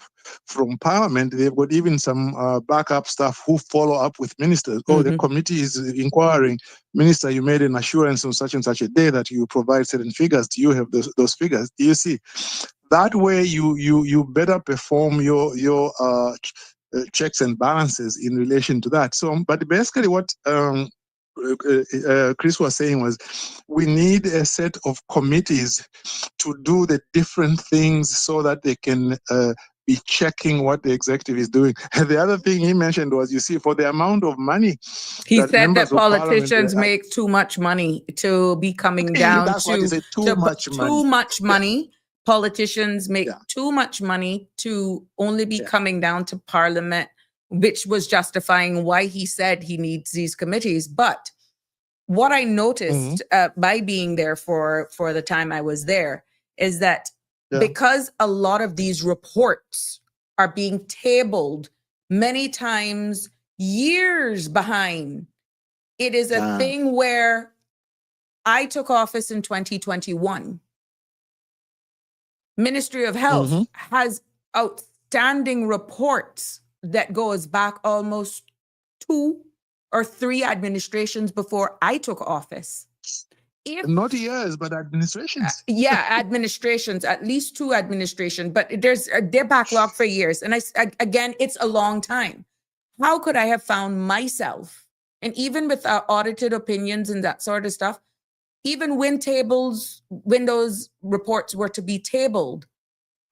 Speaker 4: from Parliament. They've got even some backup staff who follow up with ministers. "Oh, the committee is inquiring, Minister, you made an assurance on such and such a day that you provide certain figures. Do you have those figures?" You see, that way you better perform your checks and balances in relation to that. So, but basically what Chris was saying was, we need a set of committees to do the different things so that they can be checking what the executive is doing. And the other thing he mentioned was, you see, for the amount of money
Speaker 2: He
Speaker 4: that
Speaker 2: said
Speaker 4: members
Speaker 2: that
Speaker 4: of Parliament
Speaker 2: politicians make too much money to be coming down
Speaker 4: that's what he said,
Speaker 2: too
Speaker 4: much
Speaker 2: money. Politicians make too much money to only be coming down to Parliament, which was justifying why he said he needs these committees. But what I noticed by being there for the time I was there is that because a lot of these reports are being tabled many times years behind, it is a thing where I took office in 2021. Ministry of Health has outstanding reports that goes back almost 2 or 3 administrations before I took office.
Speaker 4: Not years, but administrations.
Speaker 2: Administrations, at least 2 administrations, but they're backlogged for years. And again, it's a long time. How could I have found myself, and even with our audited opinions and that sort of stuff, even when those reports were to be tabled,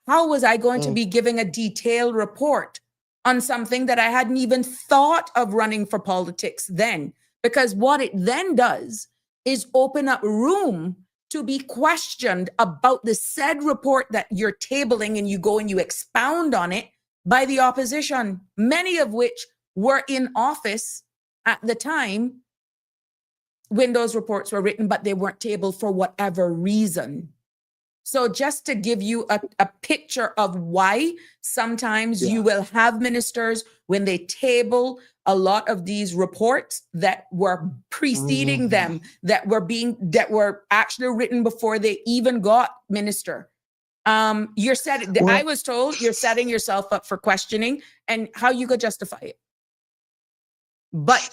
Speaker 2: how was I going to be giving a detailed report on something that I hadn't even thought of running for politics then? Because what it then does is open up room to be questioned about the said report that you're tabling, and you go and you expound on it by the opposition, many of which were in office at the time when those reports were written, but they weren't tabled for whatever reason. So just to give you a picture of why sometimes you will have ministers, when they table a lot of these reports that were preceding them, that were actually written before they even got minister. I was told you're setting yourself up for questioning and how you could justify it. But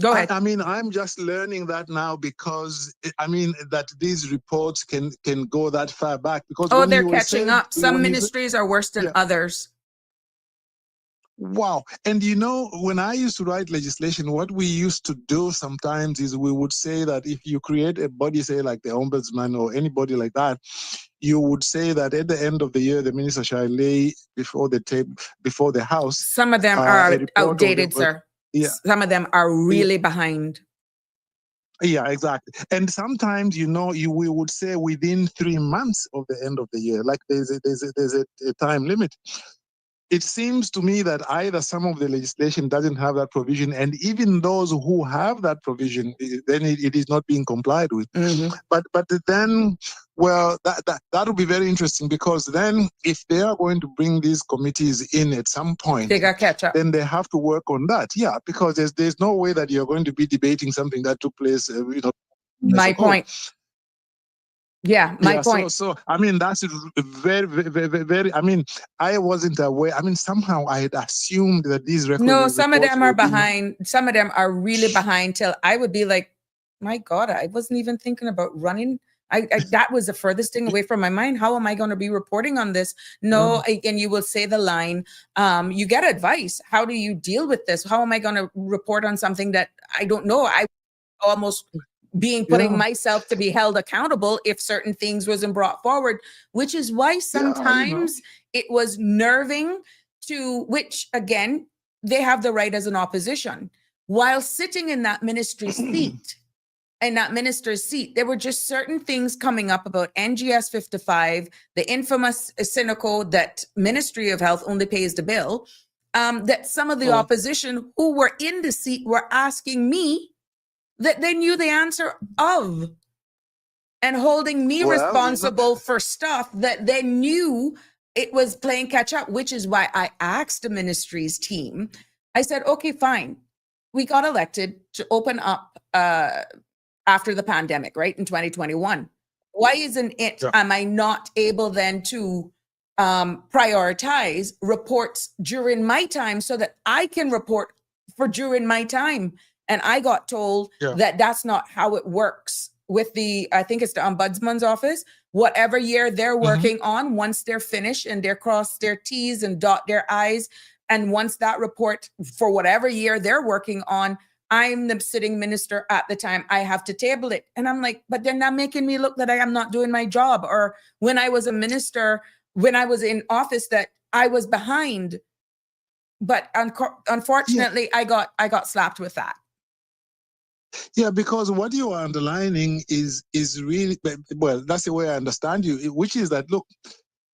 Speaker 2: go ahead.
Speaker 4: I mean, I'm just learning that now, because that these reports can go that far back. Because
Speaker 2: they're catching up. Some ministries are worse than others.
Speaker 4: Wow. And when I used to write legislation, what we used to do sometimes is we would say that if you create a body, say like the ombudsman or anybody like that, you would say that at the end of the year, the minister shall lay before the House.
Speaker 2: Some of them are outdated, sir. Yeah. Some of them are really behind.
Speaker 4: Yeah, exactly. And sometimes, we would say within 3 months of the end of the year, like there's a time limit. It seems to me that either some of the legislation doesn't have that provision, and even those who have that provision, then it is not being complied with. But then Well, that would be very interesting, because then if they are going to bring these committees in at some point,
Speaker 2: They got catch up.
Speaker 4: then they have to work on that. Yeah, because there's no way that you're going to be debating something that took place,
Speaker 2: My
Speaker 4: years ago.
Speaker 2: point. Yeah, my point.
Speaker 4: So I mean, that's very, very, very. I mean, I wasn't aware. I mean, somehow I had assumed that these records.
Speaker 2: No, some of them are behind. Some of them are really behind. Till I would be like, my God, I wasn't even thinking about running. I that was the furthest thing away from my mind. How am I going to be reporting on this? No, and you will say the line. You get advice. How do you deal with this? How am I going to report on something that I don't know? I almost putting myself to be held accountable if certain things wasn't brought forward, which is why sometimes it was nerving to, which again, they have the right as an opposition. While sitting in that minister's seat, there were just certain things coming up about NGS 55, the infamous cynical that Ministry of Health only pays the bill, that some of the opposition who were in the seat were asking me that they knew the answer of, and holding me responsible for stuff that they knew it was playing catch up, which is why I asked the ministry's team. I said, okay, fine. We got elected to open up after the pandemic, right, in 2021. Why isn't it, am I not able then to prioritize reports during my time so that I can report for during my time? And I got told that that's not how it works with I think it's the Ombudsman's office. Whatever year they're working on, once they're finished and they're cross their T's and dot their I's, and once that report for whatever year they're working on, I'm the sitting minister at the time, I have to table it. And I'm like, but they're not making me look that I am not doing my job. Or when I was a minister, when I was in office, that I was behind. But unfortunately, I got slapped with that.
Speaker 4: Yeah, because what you are underlining is really, well, that's the way I understand you, which is that, look,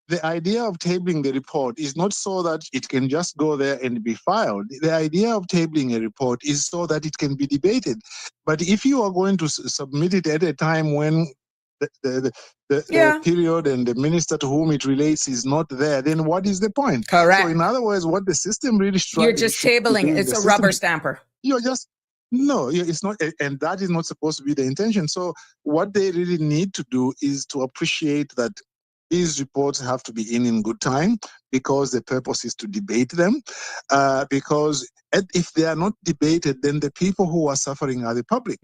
Speaker 4: the idea of tabling the report is not so that it can just go there and be filed. The idea of tabling a report is so that it can be debated. But if you are going to submit it at a time when the period and the minister to whom it relates is not there, then what is the point?
Speaker 2: Correct.
Speaker 4: So in other words, what the system really
Speaker 2: you're just tabling it. It's a rubber stamper.
Speaker 4: You're just No, it's not, and that is not supposed to be the intention. So what they really need to do is to appreciate that these reports have to be in good time, because the purpose is to debate them. Because if they are not debated, then the people who are suffering are the public.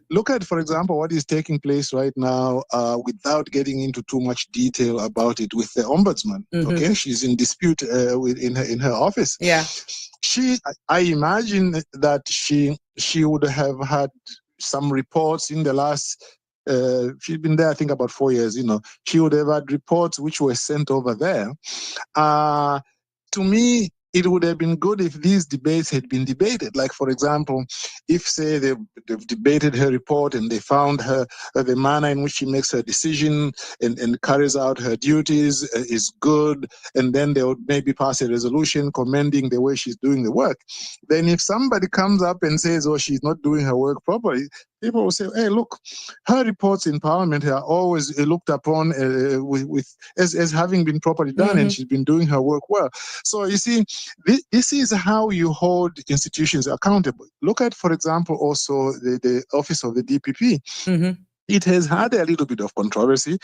Speaker 4: Look at, for example, what is taking place right now, without getting into too much detail about it, with the ombudsman. Okay, she's in dispute in her office.
Speaker 2: Yeah.
Speaker 4: I imagine that she would have had some reports in the last, she's been there, I think, about 4 years, she would have had reports which were sent over there. To me, it would have been good if these debates had been debated. Like, for example, if, say, they've debated her report and they found her, the manner in which she makes her decision and carries out her duties is good, and then they would maybe pass a resolution commending the way she's doing the work. Then if somebody comes up and says, oh, she's not doing her work properly, people will say, hey, look, her reports in Parliament are always looked upon as having been properly done, and she's been doing her work well. So you see, this is how you hold institutions accountable. Look at, for example, also the office of the DPP. It has had a little bit of controversy.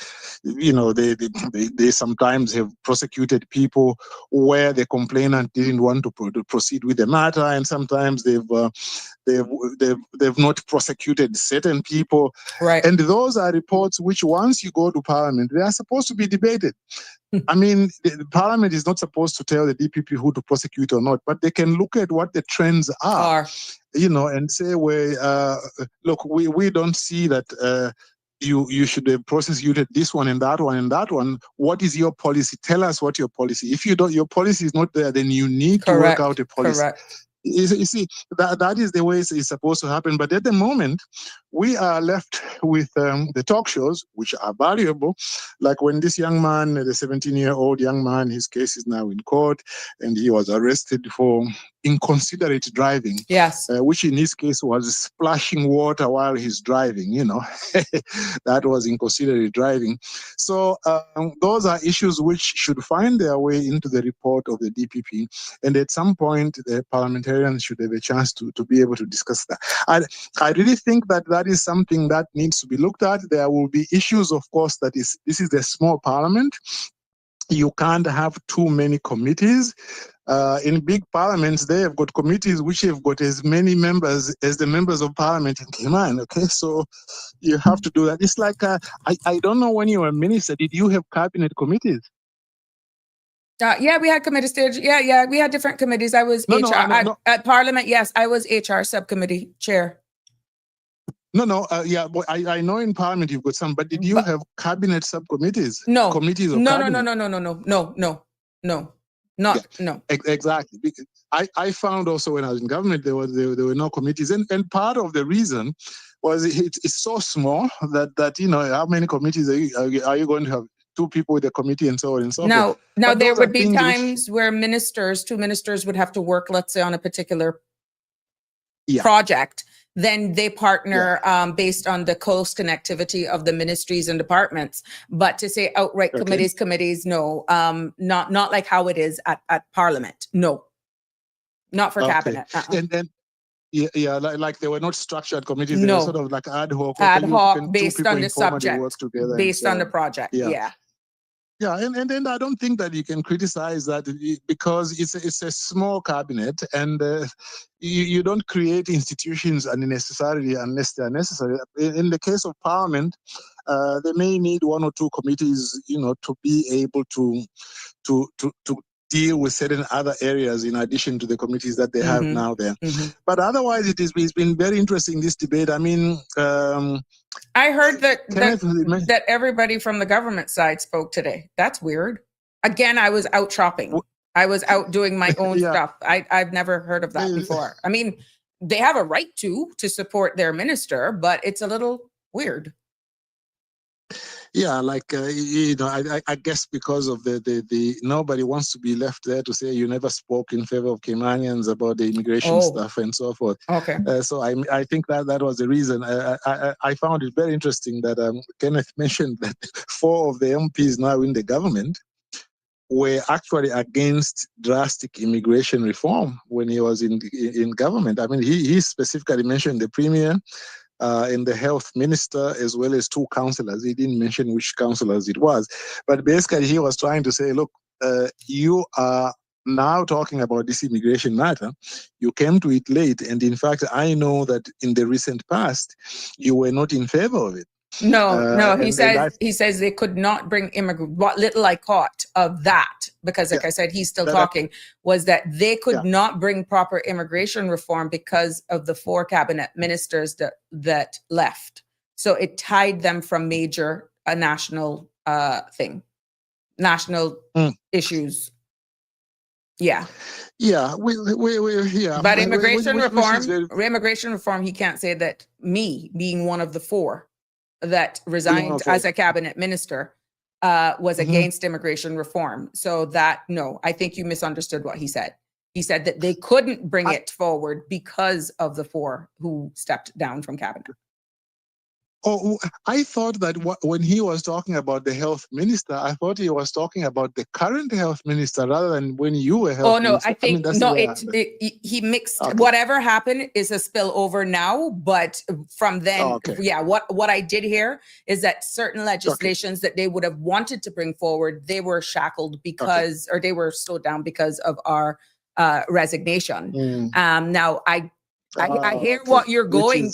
Speaker 4: They sometimes have prosecuted people where the complainant didn't want to proceed with the matter, and sometimes they've not prosecuted certain people.
Speaker 2: Right.
Speaker 4: And those are reports which, once you go to Parliament, they are supposed to be debated. I mean, the Parliament is not supposed to tell the DPP who to prosecute or not, but they can look at what the trends are. And say, well, look, we don't see that you should have prosecuted this one and that one and that one. What is your policy? Tell us what your policy. If your policy is not there, then you need to work out a policy.
Speaker 2: Correct.
Speaker 4: You see, that is the way it's supposed to happen. But at the moment, we are left with the talk shows, which are valuable. Like when this young man, the 17-year-old young man, his case is now in court, and he was arrested for inconsiderate driving.
Speaker 2: Yes.
Speaker 4: Which in his case was splashing water while he's driving, that was inconsiderate driving. So those are issues which should find their way into the report of the DPP. And at some point, the parliamentarians should have a chance to be able to discuss that. I really think that is something that needs to be looked at. There will be issues, of course, this is a small parliament. You can't have too many committees. In big parliaments, they have got committees which have got as many members as the members of parliament in Cayman. Okay, so you have to do that. It's like, I don't know, when you were a minister, did you have cabinet committees?
Speaker 2: Yeah, we had committee stage. Yeah, we had different committees. I was HR. At Parliament, yes, I was HR subcommittee chair.
Speaker 4: But I know in Parliament you've got some, but did you have cabinet subcommittees?
Speaker 2: No.
Speaker 4: Committees of cabinet?
Speaker 2: No.
Speaker 4: Exactly. I found also when I was in government, there were no committees. And part of the reason was it's so small that how many committees are you going to have? 2 people with a committee and so on and so forth.
Speaker 2: Now there would be times where two ministers would have to work, let's say, on a particular project. Then they partner based on the close connectivity of the ministries and departments. But to say outright committees, no, not like how it is at Parliament. No, not for cabinet.
Speaker 4: And then, like they were not structured committees. They were sort of like ad hoc.
Speaker 2: Based on the subject, based on the project.
Speaker 4: Yeah, and then I don't think that you can criticize that because it's a small cabinet, and you don't create institutions unnecessarily unless they are necessary. In the case of Parliament, they may need 1 or 2 committees, to be able to deal with certain other areas in addition to the committees that they have now there. But otherwise, it's been very interesting, this debate. I mean,
Speaker 2: I heard that everybody from the government side spoke today. That's weird. Again, I was out shopping. I was out doing my own stuff. I've never heard of that before. I mean, they have a right to support their minister, but it's a little weird.
Speaker 4: Yeah, like I guess because of the nobody wants to be left there to say you never spoke in favor of Caymanians about the immigration stuff and so forth.
Speaker 2: Okay.
Speaker 4: So I think that was the reason. I found it very interesting that Kenneth mentioned that 4 of the MPs now in the government were actually against drastic immigration reform when he was in government. I mean, he specifically mentioned the Premier. And the health minister, as well as 2 councillors. He didn't mention which councillors it was. But basically, he was trying to say, look, you are now talking about this immigration matter. You came to it late. And in fact, I know that in the recent past, you were not in favor of it.
Speaker 2: No, he says they could not bring immigrants. What little I caught of that, because like I said, he's still talking, was that they could not bring proper immigration reform because of the 4 cabinet ministers that left. So it tied them from major national issues. Yeah.
Speaker 4: Yeah,
Speaker 2: But immigration reform, he can't say that me being one of the 4 that resigned as a cabinet minister was against immigration reform. So I think you misunderstood what he said. He said that they couldn't bring it forward because of the 4 who stepped down from cabinet.
Speaker 4: Oh, I thought that when he was talking about the health minister, I thought he was talking about the current health minister rather than when you were health minister.
Speaker 2: I think he mixed. Okay. Whatever happened is a spillover now, but from then, what I did hear is that certain legislations that they would have wanted to bring forward, they were shackled because, or they were slowed down because of our resignation. Now I hear what you're going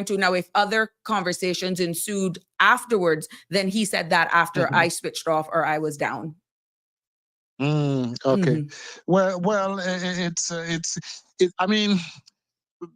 Speaker 2: to now. If other conversations ensued afterwards, then he said that after I switched off or I was down.
Speaker 4: Okay. Well, I mean,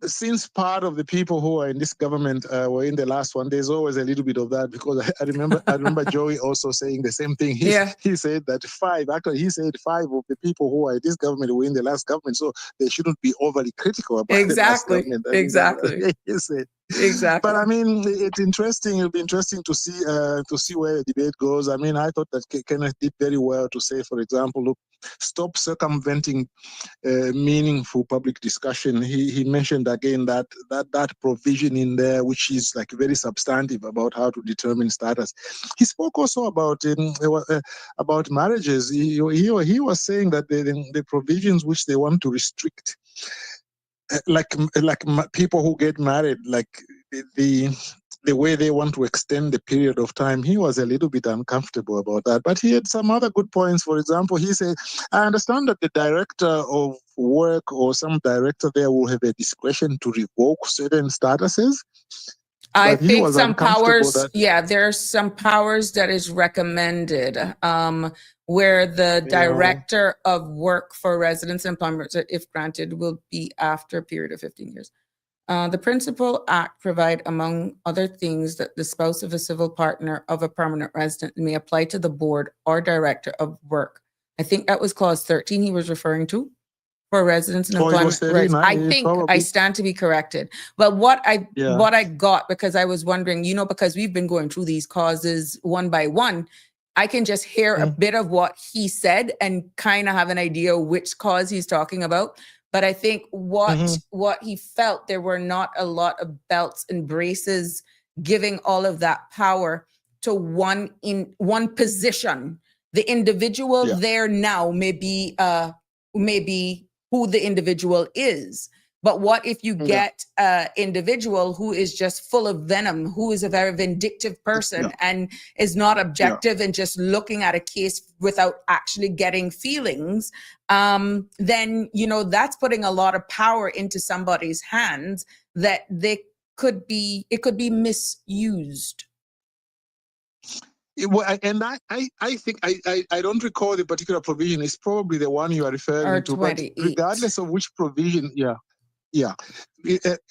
Speaker 4: since part of the people who are in this government were in the last one, there's always a little bit of that, because I remember Joey also saying the same thing. He said that 5 of the people who are in this government were in the last government, so they shouldn't be overly critical about the last government.
Speaker 2: Exactly.
Speaker 4: He said.
Speaker 2: Exactly.
Speaker 4: But I mean, it's interesting. It'll be interesting to see where the debate goes. I mean, I thought that Kenneth did very well to say, for example, look, stop circumventing meaningful public discussion. He mentioned again that provision in there, which is like very substantive about how to determine status. He spoke also about marriages. He was saying that the provisions which they want to restrict, people who get married, like the way they want to extend the period of time, he was a little bit uncomfortable about that. But he had some other good points. For example, he said, I understand that the director of work or some director there will have a discretion to revoke certain statuses.
Speaker 2: I
Speaker 4: But he
Speaker 2: think
Speaker 4: was
Speaker 2: some
Speaker 4: uncomfortable
Speaker 2: powers, there's some powers that is recommended, where the director of work for residence and employment, if granted, will be after a period of 15 years. The Principal Act provide, among other things, that the spouse of a civil partner of a permanent resident may apply to the board or director of work. I think that was clause 13 he was referring to. For residence and employment rights. I think I stand to be corrected. But what I got, because I was wondering, because we've been going through these causes one by one, I can just hear a bit of what he said and kind of have an idea which cause he's talking about. But I think what he felt, there were not a lot of belts and braces giving all of that power to one position. The individual there now may be who the individual is. But what if you get an individual who is just full of venom, who is a very vindictive person and is not objective and just looking at a case without actually getting feelings, then, that's putting a lot of power into somebody's hands that it could be misused.
Speaker 4: And I think I don't recall the particular provision. It's probably the one you are referring to. But regardless of which provision,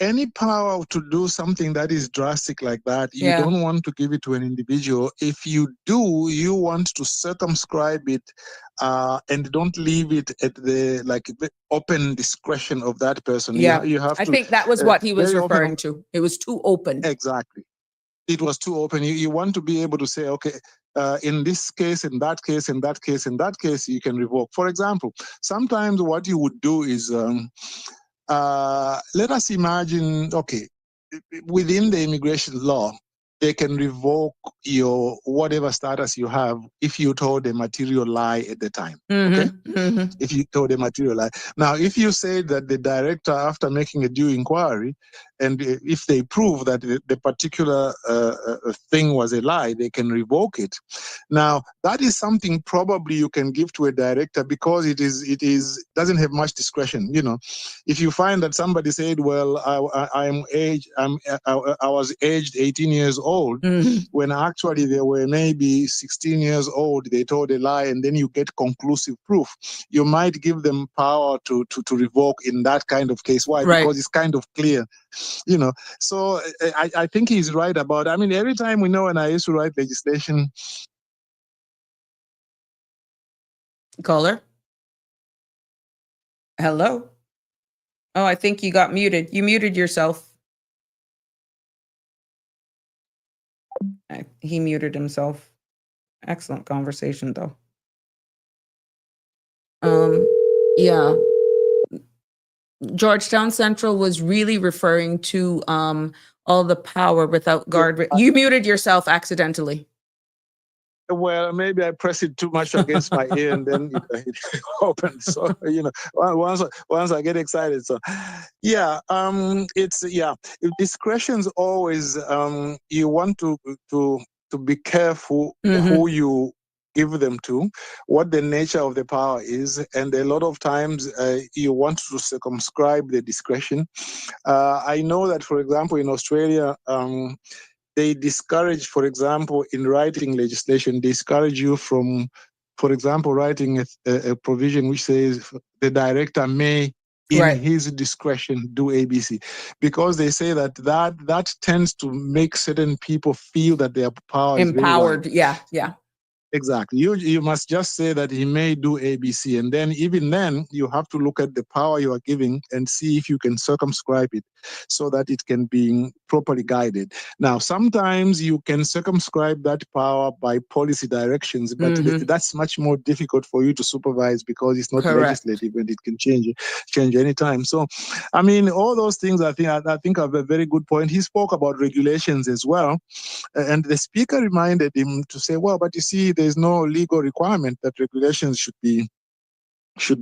Speaker 4: any power to do something that is drastic like that, you don't want to give it to an individual. If you do, you want to circumscribe it and don't leave it at the open discretion of that person.
Speaker 2: Yeah,
Speaker 4: you have
Speaker 2: I
Speaker 4: to,
Speaker 2: think that was what he was referring to. It was too open.
Speaker 4: Exactly. It was too open. You want to be able to say, okay, in this case, in that case, in that case, in that case, you can revoke. For example, sometimes what you would do is, let us imagine, okay, within the immigration law, they can revoke your whatever status you have if you told a material lie at the time. Okay? If you told a material lie. Now, if you say that the director, after making a due inquiry, and if they prove that the particular thing was a lie, they can revoke it. Now, that is something probably you can give to a director because it doesn't have much discretion. If you find that somebody said, well, I was aged 18 years old, when actually they were maybe 16 years old, they told a lie, and then you get conclusive proof, you might give them power to revoke in that kind of case. Why? Right. Because it's kind of clear. So I think he's right about it. I mean, every time when I used to write legislation.
Speaker 2: Caller? Hello? Oh, I think you got muted. You muted yourself. He muted himself. Excellent conversation, though. Georgetown Central was really referring to all the power without guard. You muted yourself accidentally.
Speaker 4: Well, maybe I pressed it too much against my ear and then it opened. So, once I get excited. So, discretion's always, you want to be careful who you give them to, what the nature of the power is, and a lot of times you want to circumscribe the discretion. I know that, for example, in Australia, they discourage, for example, in writing legislation, discourage you from, for example, writing a provision which says the director may, in his discretion, do ABC, because they say that tends to make certain people feel that their power is empowered.
Speaker 2: Yeah.
Speaker 4: Exactly. You must just say that he may do ABC, and then even then you have to look at the power you are giving and see if you can circumscribe it so that it can be properly guided. Now, sometimes you can circumscribe that power by policy directions, but that's much more difficult for you to supervise because it's not
Speaker 2: Correct.
Speaker 4: legislative and it can change anytime. So, I mean, all those things I think are a very good point. He spoke about regulations as well. And the speaker reminded him to say, well, but you see, there's no legal requirement that regulations should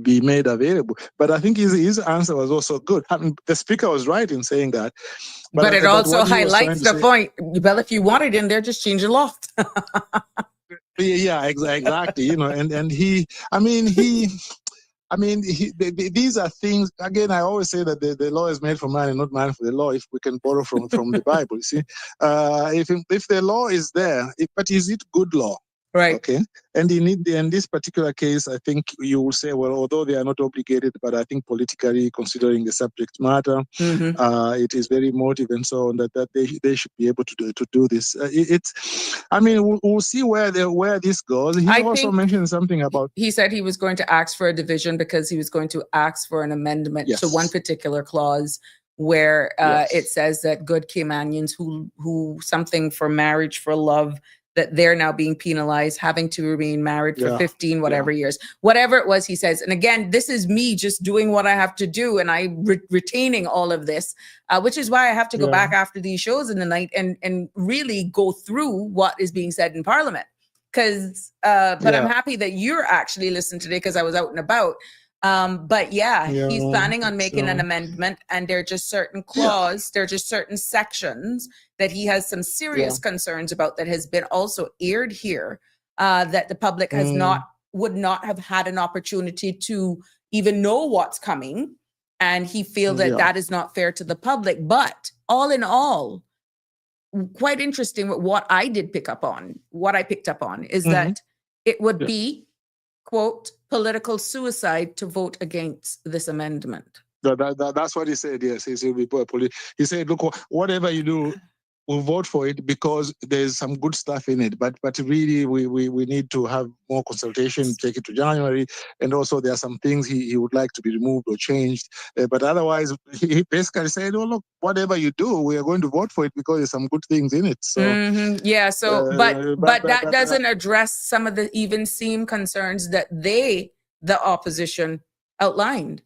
Speaker 4: be made available. But I think his answer was also good. I mean, the speaker was right in saying that.
Speaker 2: But it also
Speaker 4: what he was trying
Speaker 2: highlights
Speaker 4: to
Speaker 2: the
Speaker 4: say,
Speaker 2: point. Well, if you want it in there, just change the law.
Speaker 4: yeah, exactly. You know, and he, I mean, these are things. Again, I always say that the law is made for man and not man for the law. If we can borrow from the Bible, you see, if the law is there, but is it good law?
Speaker 2: Right.
Speaker 4: Okay. And in this particular case, I think you will say, well, although they are not obligated, but I think politically, considering the subject matter, it is very emotive and so on, that they should be able to do this. I mean, we'll see where this goes. He also mentioned something about.
Speaker 2: He said he was going to ask for a division because he was going to ask for an amendment to one particular clause where it says that good Caymanians who something for marriage, for love, that they're now being penalized, having to remain married for 15 whatever years, whatever it was, he says. And again, this is me just doing what I have to do, and I retaining all of this, which is why I have to go back after these shows in the night and really go through what is being said in Parliament. But I'm happy that you're actually listening today because I was out and about. But he's planning on making an amendment, and there are just certain clauses, there are just certain sections that he has some serious concerns about that has been also aired here, that the public has would not have had an opportunity to even know what's coming. And he feels that that is not fair to the public. But all in all, quite interesting what I picked up on is that it would be, quote, political suicide to vote against this amendment.
Speaker 4: That's what he said, yes. He said, look, whatever you do, we'll vote for it because there's some good stuff in it. But really, we need to have more consultation, take it to January. And also there are some things he would like to be removed or changed. But otherwise, he basically said, oh, look, whatever you do, we are going to vote for it because there's some good things in it. So
Speaker 2: but that doesn't address some of the even seem concerns that the opposition outlined.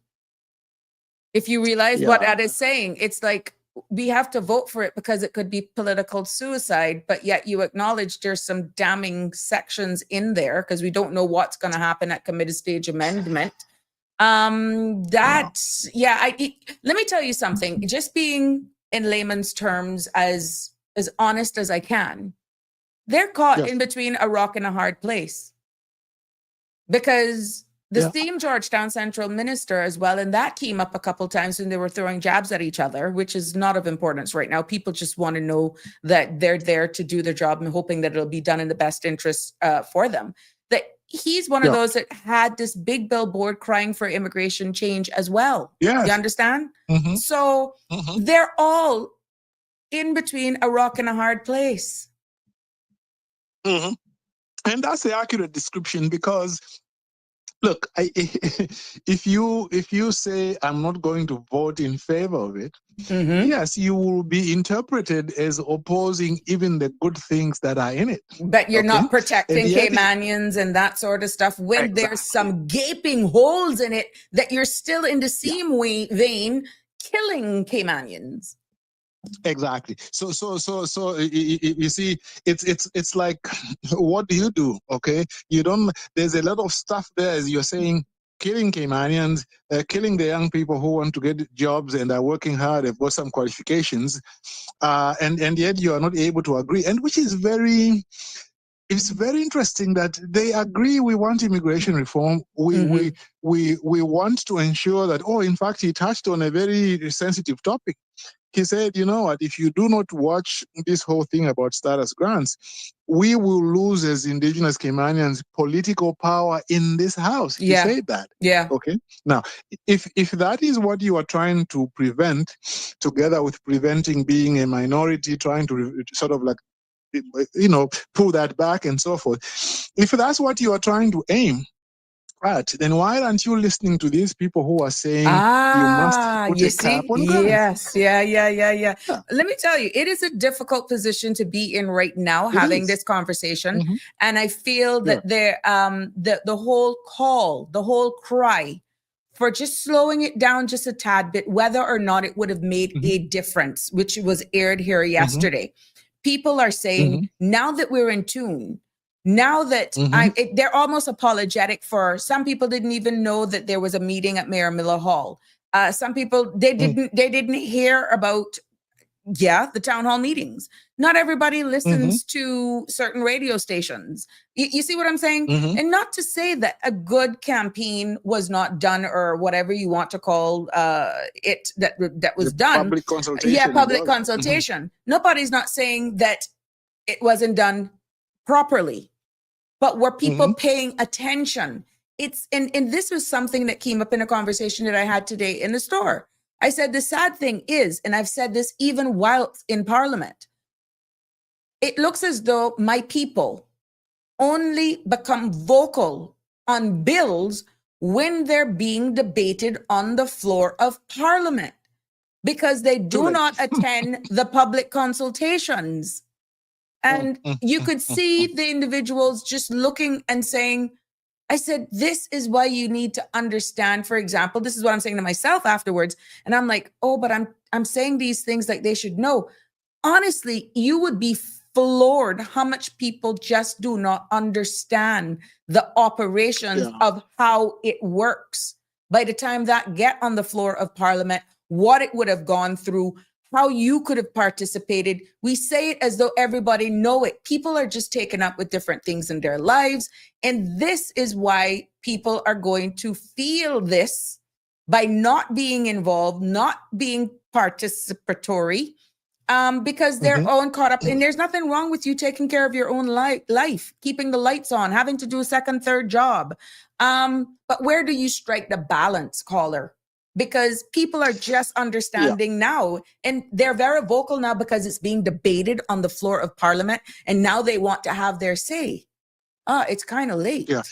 Speaker 2: If you realize what that is saying, it's like, we have to vote for it because it could be political suicide, but yet you acknowledge there's some damning sections in there because we don't know what's going to happen at committee stage amendment. Let me tell you something, just being in layman's terms as honest as I can, they're caught in between a rock and a hard place because the same Georgetown Central minister as well, and that came up a couple times when they were throwing jabs at each other, which is not of importance right now. People just want to know that they're there to do their job and hoping that it'll be done in the best interest for them. That he's one of those that had this big billboard crying for immigration change as well. You understand? So they're all in between a rock and a hard place.
Speaker 4: And that's the accurate description because, look, if you say I'm not going to vote in favor of it, yes, you will be interpreted as opposing even the good things that are in it.
Speaker 2: But you're not protecting Caymanians and that sort of stuff when there's some gaping holes in it that you're still in the same vein killing Caymanians.
Speaker 4: Exactly. So you see, it's like, what do? Okay, you don't. There's a lot of stuff there, as you're saying, killing Caymanians, killing the young people who want to get jobs and are working hard, have got some qualifications, and yet you are not able to agree, and which is very. It's very interesting that they agree we want immigration reform. We want to ensure that. Oh, in fact, he touched on a very sensitive topic. He said, you know what, if you do not watch this whole thing about status grants, we will lose as indigenous Caymanians political power in this house. He said that. Okay. Now, if that is what you are trying to prevent, together with preventing being a minority, trying to sort of like pull that back and so forth. If that's what you are trying to aim at, then why aren't you listening to these people who are saying you must put
Speaker 2: you
Speaker 4: a cap
Speaker 2: see?
Speaker 4: on guns?
Speaker 2: Yes. Yeah. Let me tell you, it is a difficult position to be in right now, having this conversation.
Speaker 4: Mm-hmm.
Speaker 2: And I feel that there, the whole call, the whole cry for just slowing it down just a tad bit, whether or not it would have made a difference, which was aired here yesterday. People are saying, now that we're in tune, now that they're almost apologetic for, some people didn't even know that there was a meeting at Mayor Miller Hall. Some people, they didn't hear about, the town hall meetings. Not everybody listens to certain radio stations. You see what I'm saying? And not to say that a good campaign was not done, or whatever you want to call it, that was done.
Speaker 4: Public consultation.
Speaker 2: Yeah, public consultation. Nobody's not saying that it wasn't done properly. But were people paying attention? It's and this was something that came up in a conversation that I had today in the store. I said, the sad thing is, and I've said this even while in Parliament, it looks as though my people only become vocal on bills when they're being debated on the floor of Parliament, because they do not attend the public consultations. And you could see the individuals just looking and saying, I said, this is why you need to understand, for example, this is what I'm saying to myself afterwards. And I'm like, oh, but I'm saying these things like they should know. Honestly, you would be floored how much people just do not understand the operations of how it works. By the time that get on the floor of Parliament, what it would have gone through, how you could have participated. We say it as though everybody know it. People are just taken up with different things in their lives. And this is why people are going to feel this by not being involved, not being participatory, because they're all caught up. And there's nothing wrong with you taking care of your own life, keeping the lights on, having to do a second, third job. But where do you strike the balance, caller? Because people are just understanding now, and they're very vocal now because it's being debated on the floor of Parliament, and now they want to have their say. It's kind of late.
Speaker 4: Yeah.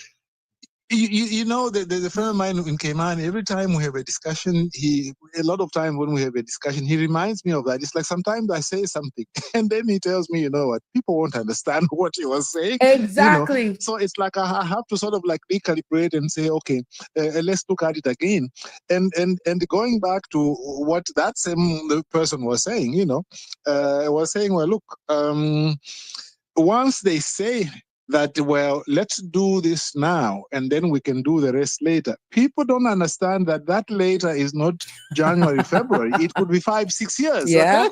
Speaker 4: There's a friend of mine in Cayman. Every time we have a discussion, a lot of time when we have a discussion, he reminds me of that. It's like sometimes I say something and then he tells me, you know what, people won't understand what you were saying.
Speaker 2: Exactly.
Speaker 4: So it's like I have to sort of like recalibrate and say, okay, let's look at it again. And going back to what that same person was saying, was saying, well, look, once they say that, well, let's do this now and then we can do the rest later. People don't understand that later is not January, February. It could be 5-6 years.
Speaker 2: Yeah.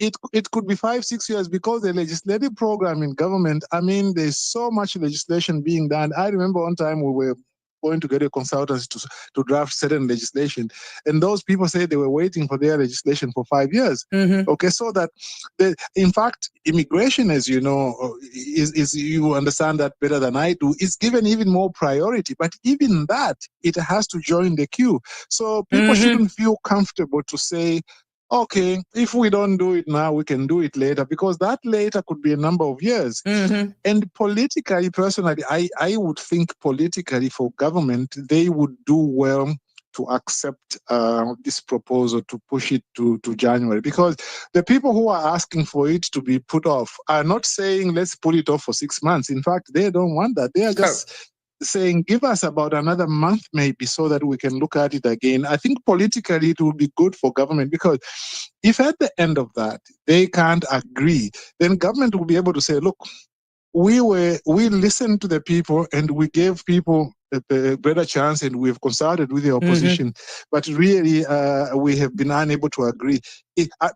Speaker 4: It could be 5-6 years, because the legislative program in government, I mean, there's so much legislation being done. I remember one time we were going to get a consultant to draft certain legislation, and those people said they were waiting for their legislation for 5 years. Okay, so that in fact, immigration, as you know, is you understand that better than I do, is given even more priority. But even that, it has to join the queue. So people shouldn't feel comfortable to say, okay, if we don't do it now, we can do it later, because that later could be a number of years. And politically, personally, I would think politically for government, they would do well to accept this proposal to push it to January, because the people who are asking for it to be put off are not saying let's put it off for 6 months. In fact, they don't want that. They are just saying, give us about another month maybe so that we can look at it again. I think politically it would be good for government, because if at the end of that they can't agree, then government will be able to say, look, we listened to the people and we gave people a better chance, and we've consulted with the opposition, but really we have been unable to agree.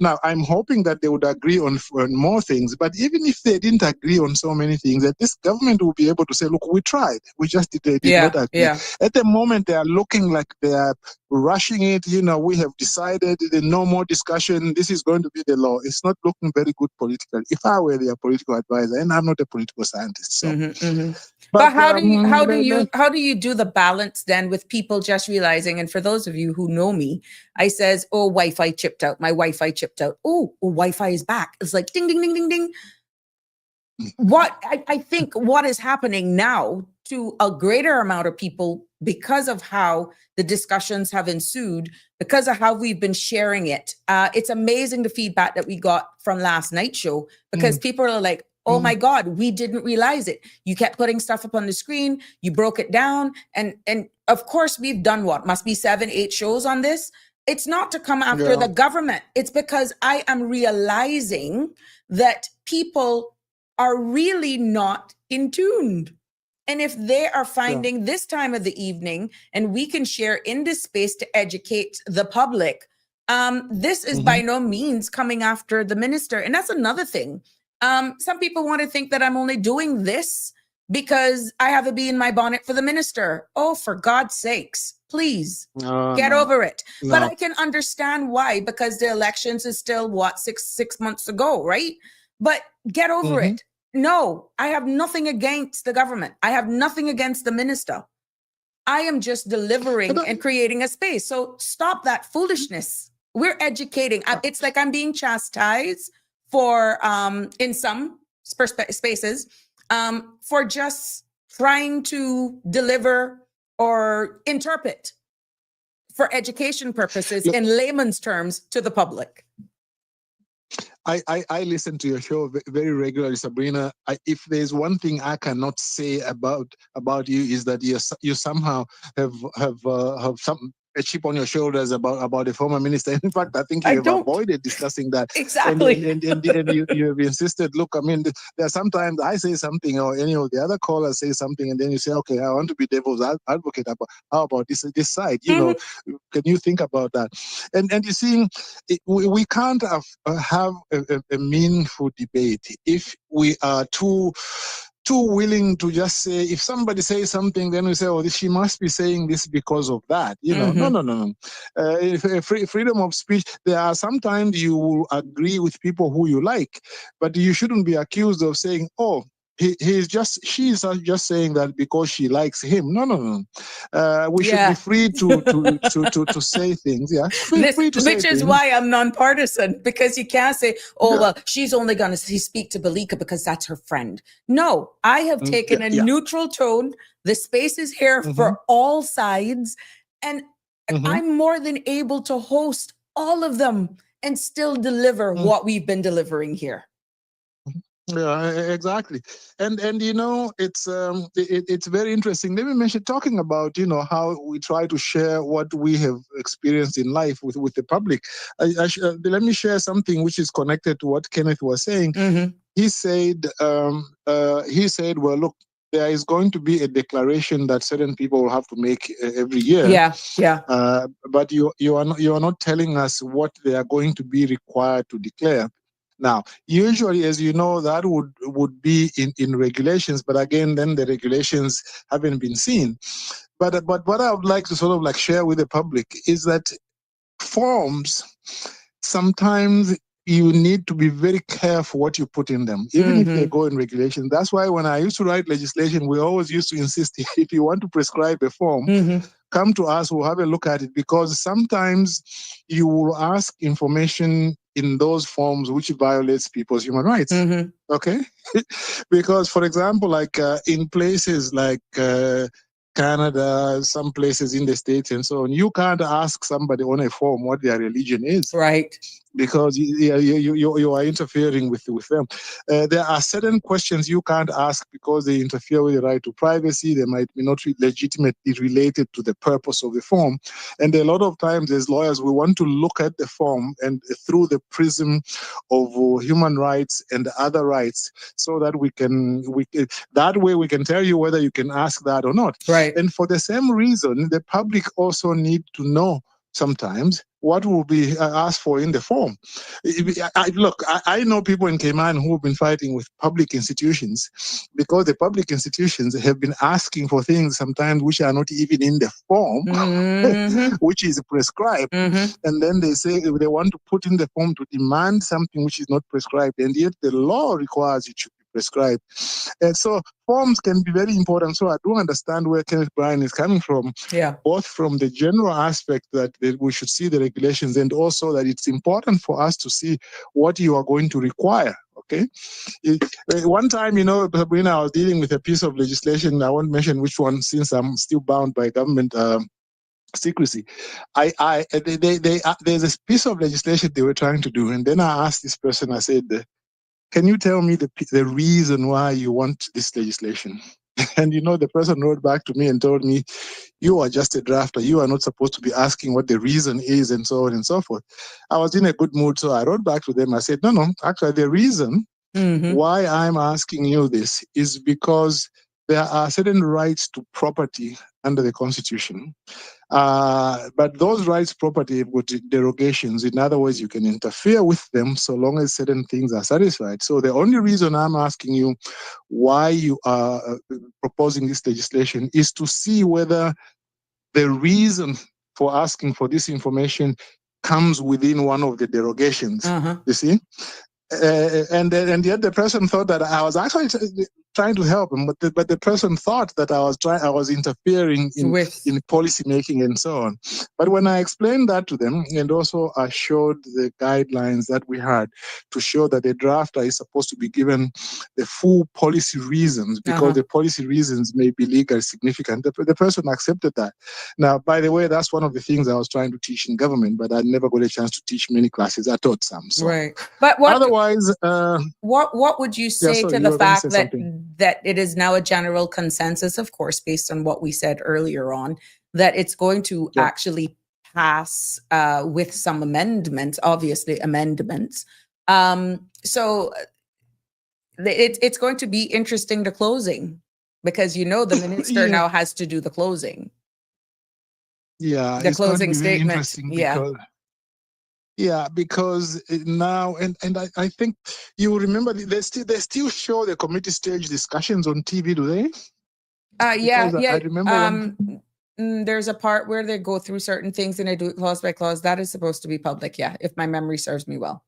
Speaker 4: Now, I'm hoping that they would agree on more things, but even if they didn't agree on so many things, that this government will be able to say, look, we tried, we just did not agree. At the moment, they are looking like they are rushing it. We have decided no more discussion, this is going to be the law. It's not looking very good politically. If I were their political advisor, and I'm not a political scientist, so
Speaker 2: But
Speaker 4: But
Speaker 2: how do you do the balance then with people just realizing? And for those of you who know me, I says, "Oh, Wi-Fi chipped out. My Wi-Fi chipped out. Oh, Wi-Fi is back." It's like ding, ding, ding, ding, ding. What I think what is happening now to a greater amount of people because of how the discussions have ensued, because of how we've been sharing it. It's amazing the feedback that we got from last night's show because people are like, oh my God, we didn't realize it. You kept putting stuff up on the screen, you broke it down. And of course, we've done what must be 7-8 shows on this. It's not to come after the government. It's because I am realizing that people are really not in tune. And if they are finding this time of the evening and we can share in this space to educate the public, this is by no means coming after the minister. And that's another thing. Some people want to think that I'm only doing this because I have a bee in my bonnet for the minister. Oh, for God's sakes, please get over it. No. But I can understand why, because the elections is still six months ago, right? But get over it. No, I have nothing against the government. I have nothing against the minister. I am just delivering and creating a space. So stop that foolishness. We're educating. It's like I'm being chastised for, in some spaces, for just trying to deliver or interpret for education purposes in layman's terms to the public.
Speaker 4: I listen to your show very regularly, Sabrina. If there's one thing I cannot say about you is that you somehow have some a chip on your shoulders about the former minister. In fact, I think you have avoided discussing that.
Speaker 2: Exactly.
Speaker 4: And you have insisted, look, I mean, there are sometimes I say something or any of the other callers say something and then you say, okay, I want to be devil's advocate. How about this side? You know, can you think about that? And you see, we can't have a meaningful debate if we are too willing to just say, if somebody says something, then we say, oh, she must be saying this because of that. You know, no. Freedom of speech, there are sometimes you will agree with people who you like, but you shouldn't be accused of saying, oh, she's just saying that because she likes him. No. We should be free to say things. Yeah,
Speaker 2: which is why I'm nonpartisan, because you can't say, oh, well, she's only going to speak to Balika because that's her friend. No, I have taken a neutral tone. The space is here for all sides, and I'm more than able to host all of them and still deliver what we've been delivering here.
Speaker 4: Yeah, exactly. And you know, it's very interesting. Let me mention, talking about, you know, how we try to share what we have experienced in life with the public. Let me share something which is connected to what Kenneth was saying. He said, well, look, there is going to be a declaration that certain people will have to make every year. Yeah. But you are not telling us what they are going to be required to declare. Now, usually, as you know, that would be in regulations, but again, then the regulations haven't been seen. But what I would like to sort of like share with the public is that forms, sometimes you need to be very careful what you put in them, even if they go in regulation. That's why when I used to write legislation, we always used to insist, if you want to prescribe a form, come to us, we'll have a look at it, because sometimes you will ask information in those forms which violates people's human rights. Okay? Because, for example, like in places like Canada, some places in the States and so on, you can't ask somebody on a form what their religion is.
Speaker 2: Right.
Speaker 4: Because you are interfering with them. There are certain questions you can't ask because they interfere with the right to privacy. They might be not legitimately related to the purpose of the form. And a lot of times as lawyers, we want to look at the form and through the prism of human rights and other rights, so that we can that way we can tell you whether you can ask that or not.
Speaker 2: Right.
Speaker 4: And for the same reason, the public also need to know sometimes what will be asked for in the form. I know people in Cayman who have been fighting with public institutions because the public institutions have been asking for things sometimes which are not even in the form, which is prescribed. And then they say they want to put in the form to demand something which is not prescribed. And yet the law requires it should be prescribed. And so forms can be very important. So I do understand where Kenneth Bryan is coming from,
Speaker 2: Yeah.
Speaker 4: both from the general aspect that we should see the regulations, and also that it's important for us to see what you are going to require. Okay. One time, Sabrina, I was dealing with a piece of legislation. I won't mention which one since I'm still bound by government secrecy. There's a piece of legislation they were trying to do, and then I asked this person. I said, "Can you tell me the reason why you want this legislation?" And the person wrote back to me and told me, "You are just a drafter. You are not supposed to be asking what the reason is," and so on and so forth. I was in a good mood, so I wrote back to them. I said, "No, actually, the reason why I'm asking you this is because there are certain rights to property under the Constitution. But those rights property with derogations. In other words, you can interfere with them so long as certain things are satisfied. So the only reason I'm asking you why you are proposing this legislation is to see whether the reason for asking for this information comes within one of the derogations." You see? And yet the person thought that I was actually trying to help him, but the person thought that I was interfering in policy making and so on. But when I explained that to them, and also I showed the guidelines that we had to show that the drafter is supposed to be given the full policy reasons, because the policy reasons may be legally significant, the person accepted that. Now, by the way, that's one of the things I was trying to teach in government, but I never got a chance to teach many classes. I taught some. So.
Speaker 2: Right. But
Speaker 4: Otherwise,
Speaker 2: what would you say to the fact that it is now a general consensus, of course, based on what we said earlier on, that it's going to actually pass with some amendments, obviously amendments. So it's going to be interesting to closing, because the minister now has to do the closing.
Speaker 4: Yeah,
Speaker 2: the closing statement.
Speaker 4: Because now, and I think you remember they still show the committee stage discussions on TV, do they? I remember
Speaker 2: there's a part where they go through certain things and they do it clause by clause. That is supposed to be public, if my memory serves me well.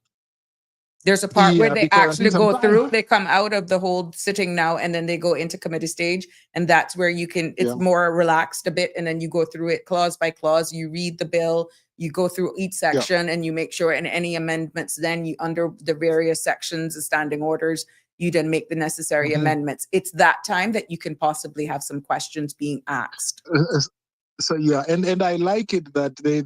Speaker 2: There's a part where they actually go through, they come out of the whole sitting now, and then they go into committee stage, and that's where you can, it's more relaxed a bit, and then you go through it clause by clause, you read the bill, you go through each section, and you make sure, and any amendments, then you, under the various sections, the standing orders, you then make the necessary amendments. It's that time that you can possibly have some questions being asked.
Speaker 4: So and I like it that they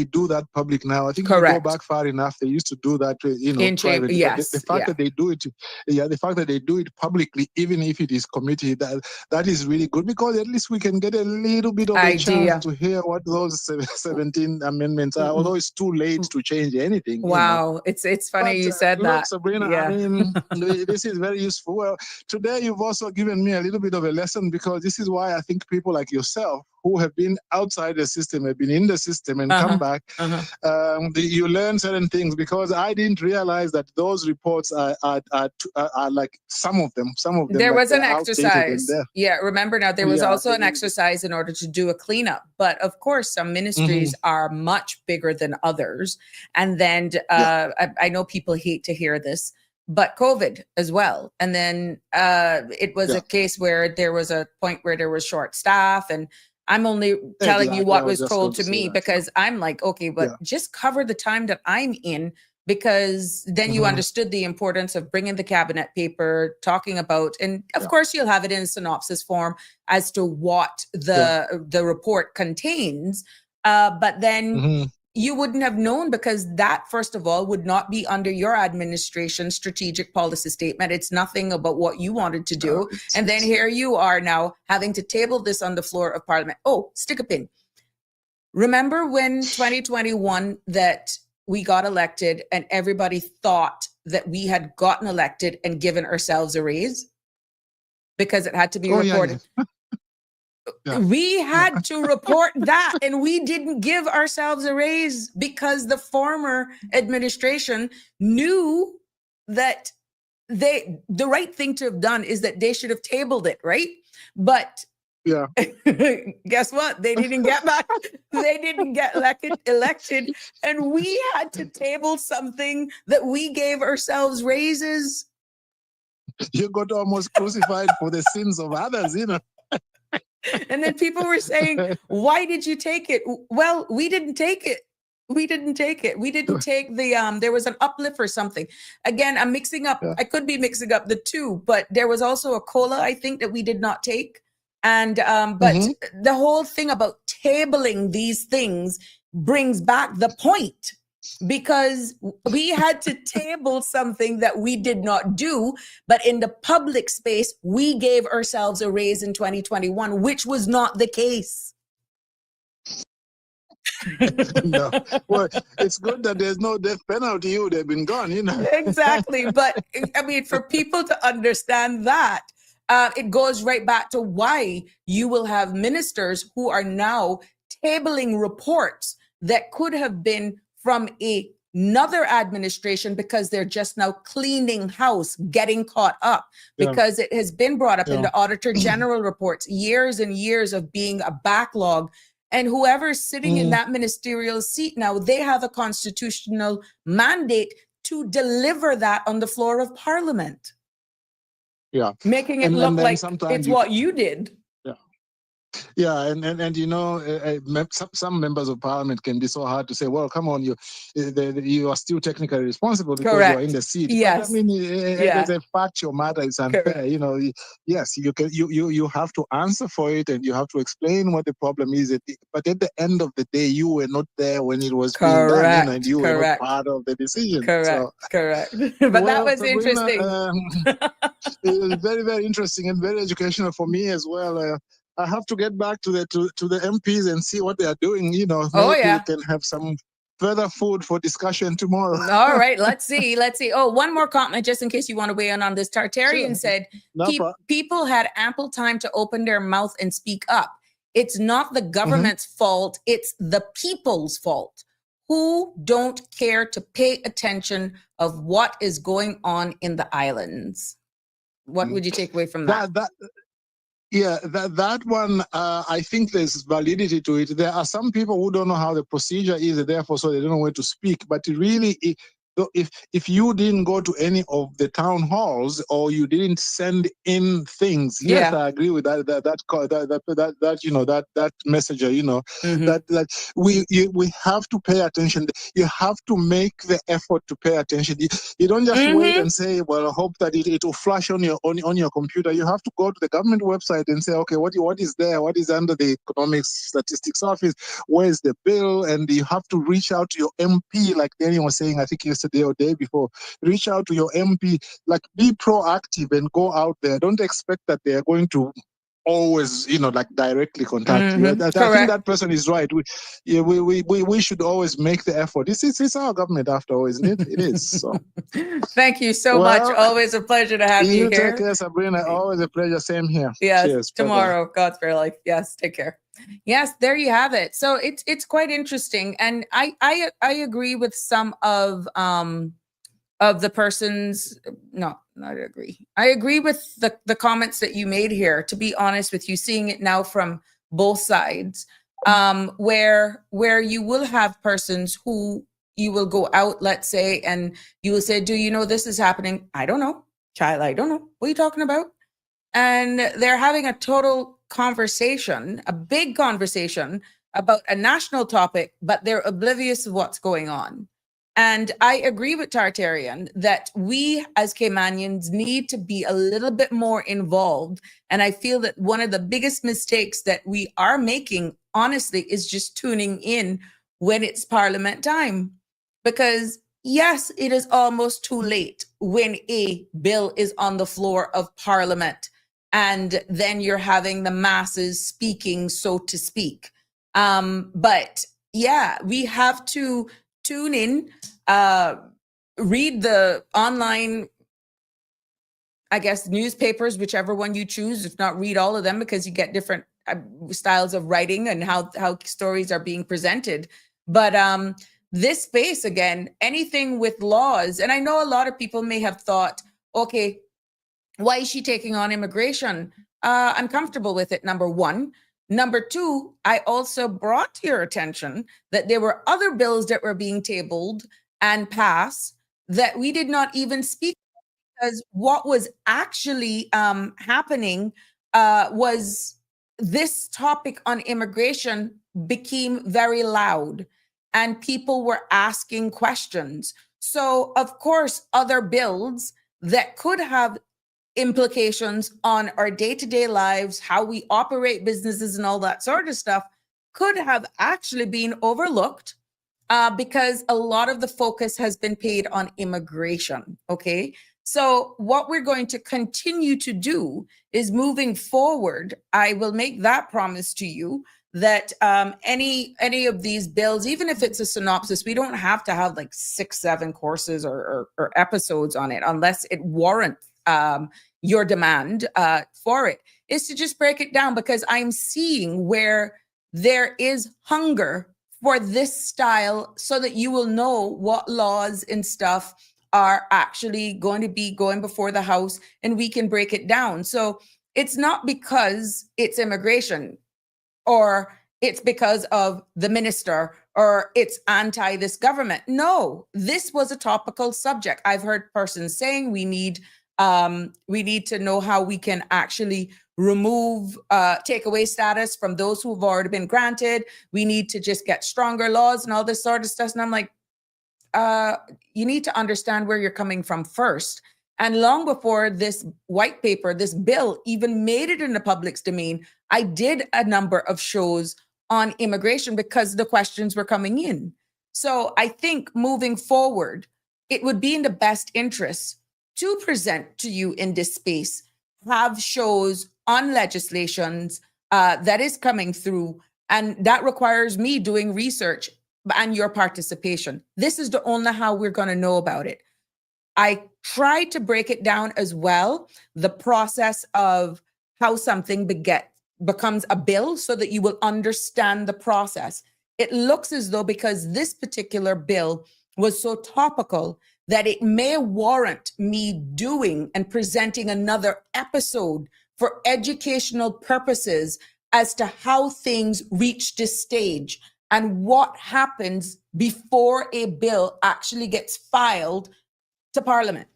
Speaker 4: do that public now. I think if you go back far enough, they used to do that,
Speaker 2: in
Speaker 4: private.
Speaker 2: Yes,
Speaker 4: the fact that they do it, the fact that they do it publicly, even if it is committee, that is really good, because at least we can get a little bit of a chance to hear what those 17 amendments are. Although it's too late to change anything.
Speaker 2: Wow, it's funny you said that.
Speaker 4: Look, Sabrina, I mean, this is very useful. Well, today you've also given me a little bit of a lesson, because this is why I think people like yourself, who have been outside the system, have been in the system and come back, you learn certain things, because I didn't realize that those reports are like some of them.
Speaker 2: There
Speaker 4: like
Speaker 2: was an exercise. Remember now, there was also an exercise in order to do a cleanup. But of course, some ministries are much bigger than others. And then I know people hate to hear this, but COVID as well. And then it was a case where there was a point where there was short staff, and I'm only telling you what was told to me, because I'm like, okay, but just cover the time that I'm in, because then you understood the importance of bringing the cabinet paper, talking about, and of course you'll have it in a synopsis form as to what the report contains. But then you wouldn't have known, because that, first of all, would not be under your administration strategic policy statement. It's nothing about what you wanted to do. And then here you are now having to table this on the floor of Parliament. Oh, stick a pin. Remember when 2021 that we got elected and everybody thought that we had gotten elected and given ourselves a raise because it had to be reported? We had to report that, and we didn't give ourselves a raise because the former administration knew that the right thing to have done is that they should have tabled it, right? But guess what? They didn't get back. They didn't get elected, and we had to table something that we gave ourselves raises.
Speaker 4: You got almost crucified for the sins of others, you know.
Speaker 2: And then people were saying, why did you take it? Well, we didn't take it. We didn't take it. We didn't take the there was an uplift or something. Again, I'm mixing up.
Speaker 4: Yeah.
Speaker 2: I could be mixing up the two, but there was also a cola, I think, that we did not take. And but the whole thing about tabling these things brings back the point, because we had to table something that we did not do, but in the public space, we gave ourselves a raise in 2021, which was not the case.
Speaker 4: No. Well, it's good that there's no death penalty. You would have been gone, you know.
Speaker 2: Exactly. But I mean, for people to understand that, it goes right back to why you will have ministers who are now tabling reports that could have been from another administration, because they're just now cleaning house, getting caught up, because it has been brought up in the Auditor General reports, years and years of being a backlog. And whoever's sitting in that ministerial seat now, they have a constitutional mandate to deliver that on the floor of Parliament.
Speaker 4: Yeah.
Speaker 2: Making it look like it's what you did.
Speaker 4: Yeah, and you know, some members of parliament can be so hard to say, well, come on, you are still technically responsible because you are in the seat.
Speaker 2: Yes.
Speaker 4: But, I mean, as a factual matter, it's unfair. Correct. You know, yes, you have to answer for it, and you have to explain what the problem is. But at the end of the day, you were not there when it was being done, you know, and you were not part of the decision.
Speaker 2: Correct. But well, that was Sabrina, interesting.
Speaker 4: It was very, very interesting and very educational for me as well. I have to get back to the MPs and see what they are doing. You know, maybe we can have some further food for discussion tomorrow.
Speaker 2: All right, let's see. Oh, one more comment, just in case you want to weigh in on this. Tartarian said, people had ample time to open their mouth and speak up. It's not the government's fault. It's the people's fault, who don't care to pay attention of what is going on in the islands. What would you take away from that?
Speaker 4: Yeah, that one, I think there's validity to it. There are some people who don't know how the procedure is, therefore, so they don't know where to speak. But it really, if you didn't go to any of the town halls, or you didn't send in things, yes, I agree with that you know, that messenger, you know, that we have to pay attention. You have to make the effort to pay attention. You don't just wait and say, well, I hope that it will flash on your computer. You have to go to the government website and say, okay, what is there? What is under the Economic Statistics Office? Where's the bill? And you have to reach out to your MP, like Danny was saying, I think yesterday or day before. Reach out to your MP, like, be proactive and go out there. Don't expect that they are going to always, you know, like, directly contact you. I think that person is right. We should always make the effort. It's our government after all, isn't it? It is. So.
Speaker 2: Thank you so much. Always a pleasure to have you here.
Speaker 4: Take care, Sabrina. Always a pleasure. Same here.
Speaker 2: Yes.
Speaker 4: Cheers.
Speaker 2: Tomorrow, God's fair life. Yes. Take care. Yes, there you have it. So it's quite interesting, and I agree with some of the person's. No, not agree. I agree with the comments that you made here. To be honest with you, seeing it now from both sides, where you will have persons who you will go out, let's say, and you will say, "Do you know this is happening?" I don't know, child. I don't know. What are you talking about? And they're having a total conversation, a big conversation about a national topic, but they're oblivious of what's going on. And I agree with Tartarian that we as Caymanians need to be a little bit more involved. And I feel that one of the biggest mistakes that we are making, honestly, is just tuning in when it's Parliament time. Because yes, it is almost too late when a bill is on the floor of Parliament, and then you're having the masses speaking, so to speak. But yeah, we have to tune in, read the online, I guess, newspapers, whichever one you choose, if not read all of them, because you get different styles of writing and how stories are being presented. But this space, again, anything with laws, and I know a lot of people may have thought, okay, why is she taking on immigration? I'm comfortable with it, number one. Number two, I also brought to your attention that there were other bills that were being tabled and passed that we did not even speak because what was actually happening was this topic on immigration became very loud and people were asking questions. So, of course, other bills that could have implications on our day-to-day lives, how we operate businesses and all that sort of stuff could have actually been overlooked because a lot of the focus has been paid on immigration. Okay. So what we're going to continue to do is moving forward, I will make that promise to you that any of these bills, even if it's a synopsis, we don't have to have like 6-7 courses or episodes on it unless it warrants your demand for it, is to just break it down, because I'm seeing where there is hunger for this style so that you will know what laws and stuff are actually going to be going before the House and we can break it down. So it's not because it's immigration or it's because of the minister or it's anti this government. No, this was a topical subject. I've heard persons saying we need to know how we can actually remove takeaway status from those who have already been granted. We need to just get stronger laws and all this sort of stuff. And I'm like, you need to understand where you're coming from first. And long before this white paper, this bill even made it in the public's domain, I did a number of shows on immigration because the questions were coming in. So I think moving forward, it would be in the best interest to present to you in this space, have shows on legislations that is coming through, and that requires me doing research and your participation. This is the only how we're going to know about it. I tried to break it down as well, the process of how something becomes a bill so that you will understand the process. It looks as though because this particular bill was so topical that it may warrant me doing and presenting another episode for educational purposes as to how things reach this stage and what happens before a bill actually gets filed to Parliament.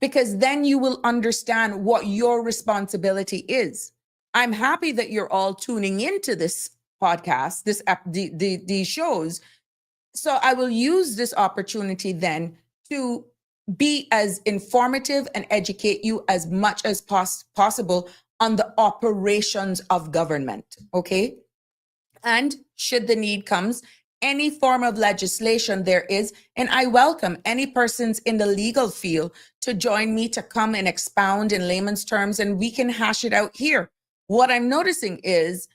Speaker 2: Because then you will understand what your responsibility is. I'm happy that you're all tuning into this podcast, these shows. So I will use this opportunity then to be as informative and educate you as much as possible on the operations of government, okay? And should the need comes, any form of legislation there is, and I welcome any persons in the legal field to join me to come and expound in layman's terms, and we can hash it out here. What I'm noticing is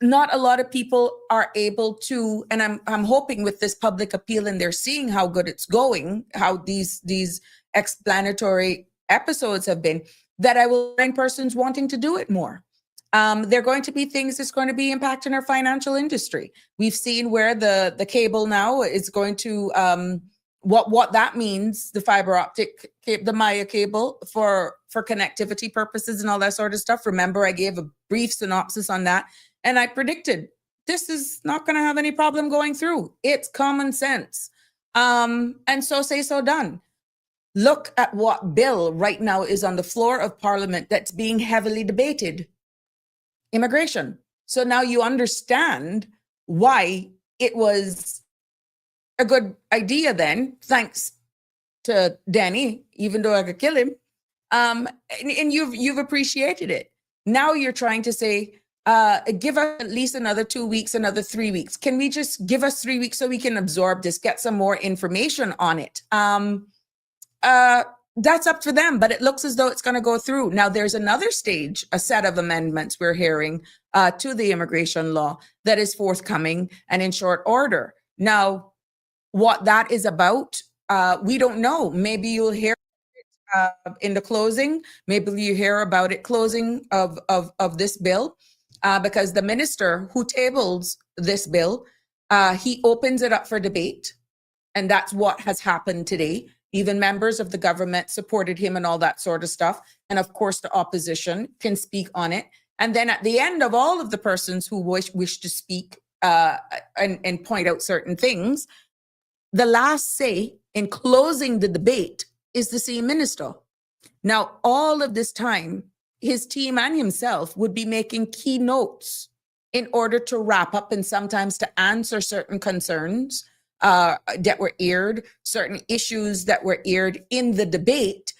Speaker 2: not a lot of people are able to, and I'm hoping with this public appeal and they're seeing how good it's going, how these explanatory episodes have been, that I will find persons wanting to do it more. There are going to be things that's going to be impacting our financial industry. We've seen where the cable now is going to, what that means, the fiber optic, the Maya cable for connectivity purposes and all that sort of stuff. Remember, I gave a brief synopsis on that. And I predicted this is not going to have any problem going through. It's common sense. And so say so done. Look at what bill right now is on the floor of Parliament that's being heavily debated. Immigration. So now you understand why it was a good idea then, thanks to Danny, even though I could kill him. And you've appreciated it. Now you're trying to say, give us at least another 2 weeks, another 3 weeks. Can we just give us 3 weeks so we can absorb this, get some more information on it? That's up to them, but it looks as though it's going to go through. Now, there's another stage, a set of amendments we're hearing to the immigration law that is forthcoming and in short order. Now, what that is about, we don't know. Maybe you'll hear in the closing. Maybe you hear about it closing of this bill. Because the minister who tables this bill, he opens it up for debate. And that's what has happened today. Even members of the government supported him and all that sort of stuff. And of course, the opposition can speak on it. And then at the end of all of the persons who wish to speak and point out certain things, the last say in closing the debate is the same minister. Now, all of this time, his team and himself would be making keynotes in order to wrap up and sometimes to answer certain concerns that were aired, certain issues that were aired in the debate,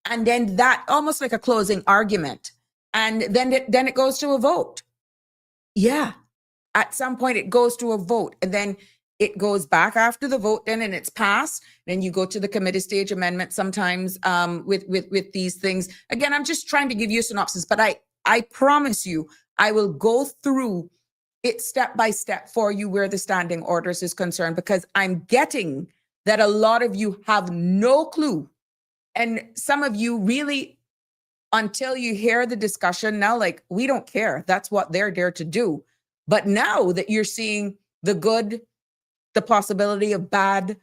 Speaker 2: and then that almost like a closing argument. And then it goes to a vote. Yeah, at some point it goes to a vote, and then it goes back after the vote then, and it's passed. Then you go to the committee stage amendment sometimes with these things. Again, I'm just trying to give you a synopsis, but I promise you, I will go through it step by step for you where the standing orders is concerned, because I'm getting that a lot of you have no clue. And some of you really, until you hear the discussion now, like, we don't care. That's what they're there to do. But now that you're seeing the good, the possibility of bad,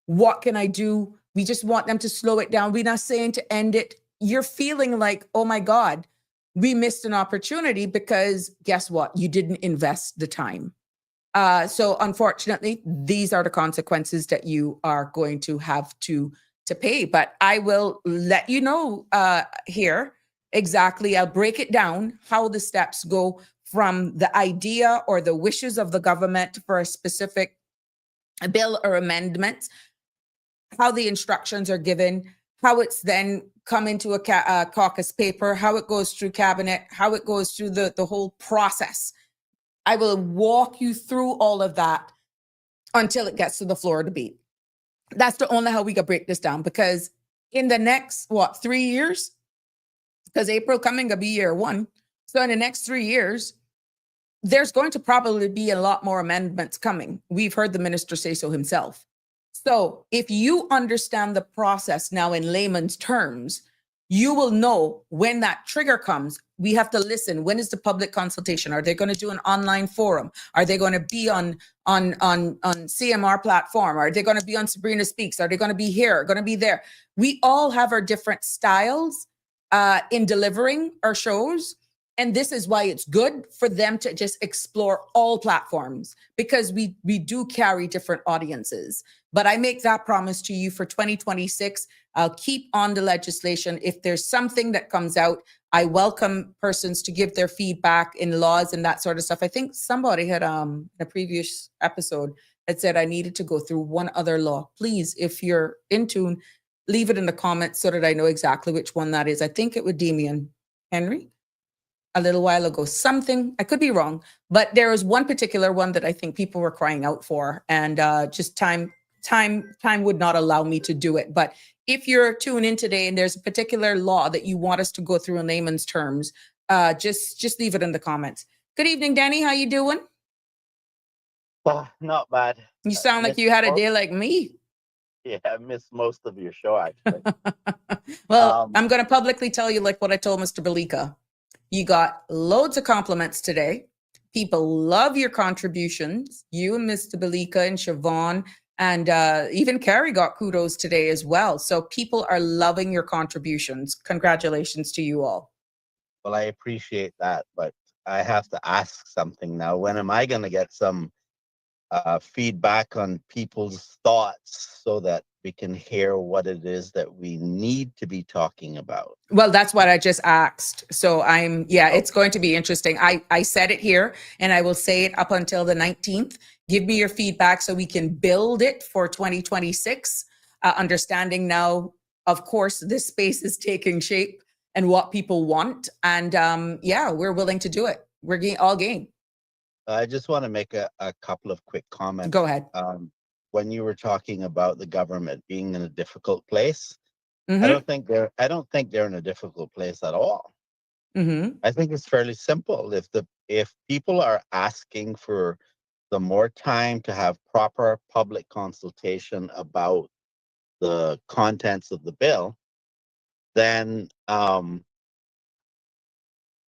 Speaker 2: what can I do? We just want them to slow it down. We're not saying to end it. You're feeling like, oh my God, we missed an opportunity because guess what? You didn't invest the time. So unfortunately, these are the consequences that you are going to have to pay. But I will let you know here exactly. I'll break it down how the steps go from the idea or the wishes of the government for a specific bill or amendment, how the instructions are given, how it's then come into a caucus paper, how it goes through cabinet, how it goes through the whole process. I will walk you through all of that until it gets to the floor debate. That's the only how we can break this down, because in the next, 3 years, because April coming will be year one. So in the next 3 years, there's going to probably be a lot more amendments coming. We've heard the minister say so himself. So if you understand the process now in layman's terms, you will know when that trigger comes, we have to listen. When is the public consultation? Are they going to do an online forum? Are they going to be on CMR platform? Are they going to be on Sabrina Speaks? Are they going to be here? Going to be there? We all have our different styles in delivering our shows. And this is why it's good for them to just explore all platforms, because we do carry different audiences. But I make that promise to you for 2026. I'll keep on the legislation. If there's something that comes out, I welcome persons to give their feedback in laws and that sort of stuff. I think somebody had a previous episode that said I needed to go through one other law. Please, if you're in tune, leave it in the comments so that I know exactly which one that is. I think it was Damian Henry a little while ago, something, I could be wrong, but there was one particular one that I think people were crying out for, and just time would not allow me to do it. But if you're tuned in today and there's a particular law that you want us to go through in layman's terms, just leave it in the comments. Good evening, Danny. How you doing?
Speaker 5: Not bad.
Speaker 2: You sound like you had a day like me.
Speaker 5: Yeah, I missed most of your show, actually.
Speaker 2: Well, I'm going to publicly tell you like what I told Mr. Belika. You got loads of compliments today. People love your contributions. You and Mr. Belika and Siobhan, and even Carrie got kudos today as well. So people are loving your contributions. Congratulations to you all.
Speaker 5: Well, I appreciate that, but I have to ask something now. When am I going to get some feedback on people's thoughts so that we can hear what it is that we need to be talking about?
Speaker 2: Well, that's what I just asked. So it's going to be interesting. I said it here and I will say it up until the 19th. Give me your feedback so we can build it for 2026. Understanding now, of course, this space is taking shape and what people want. And we're willing to do it. We're all game.
Speaker 5: I just want to make a couple of quick comments.
Speaker 2: Go ahead.
Speaker 5: When you were talking about the government being in a difficult place,
Speaker 2: Mm-hmm.
Speaker 5: I don't think they're in a difficult place at all.
Speaker 2: Mm-hmm.
Speaker 5: I think it's fairly simple. If people are asking for the more time to have proper public consultation about the contents of the bill, then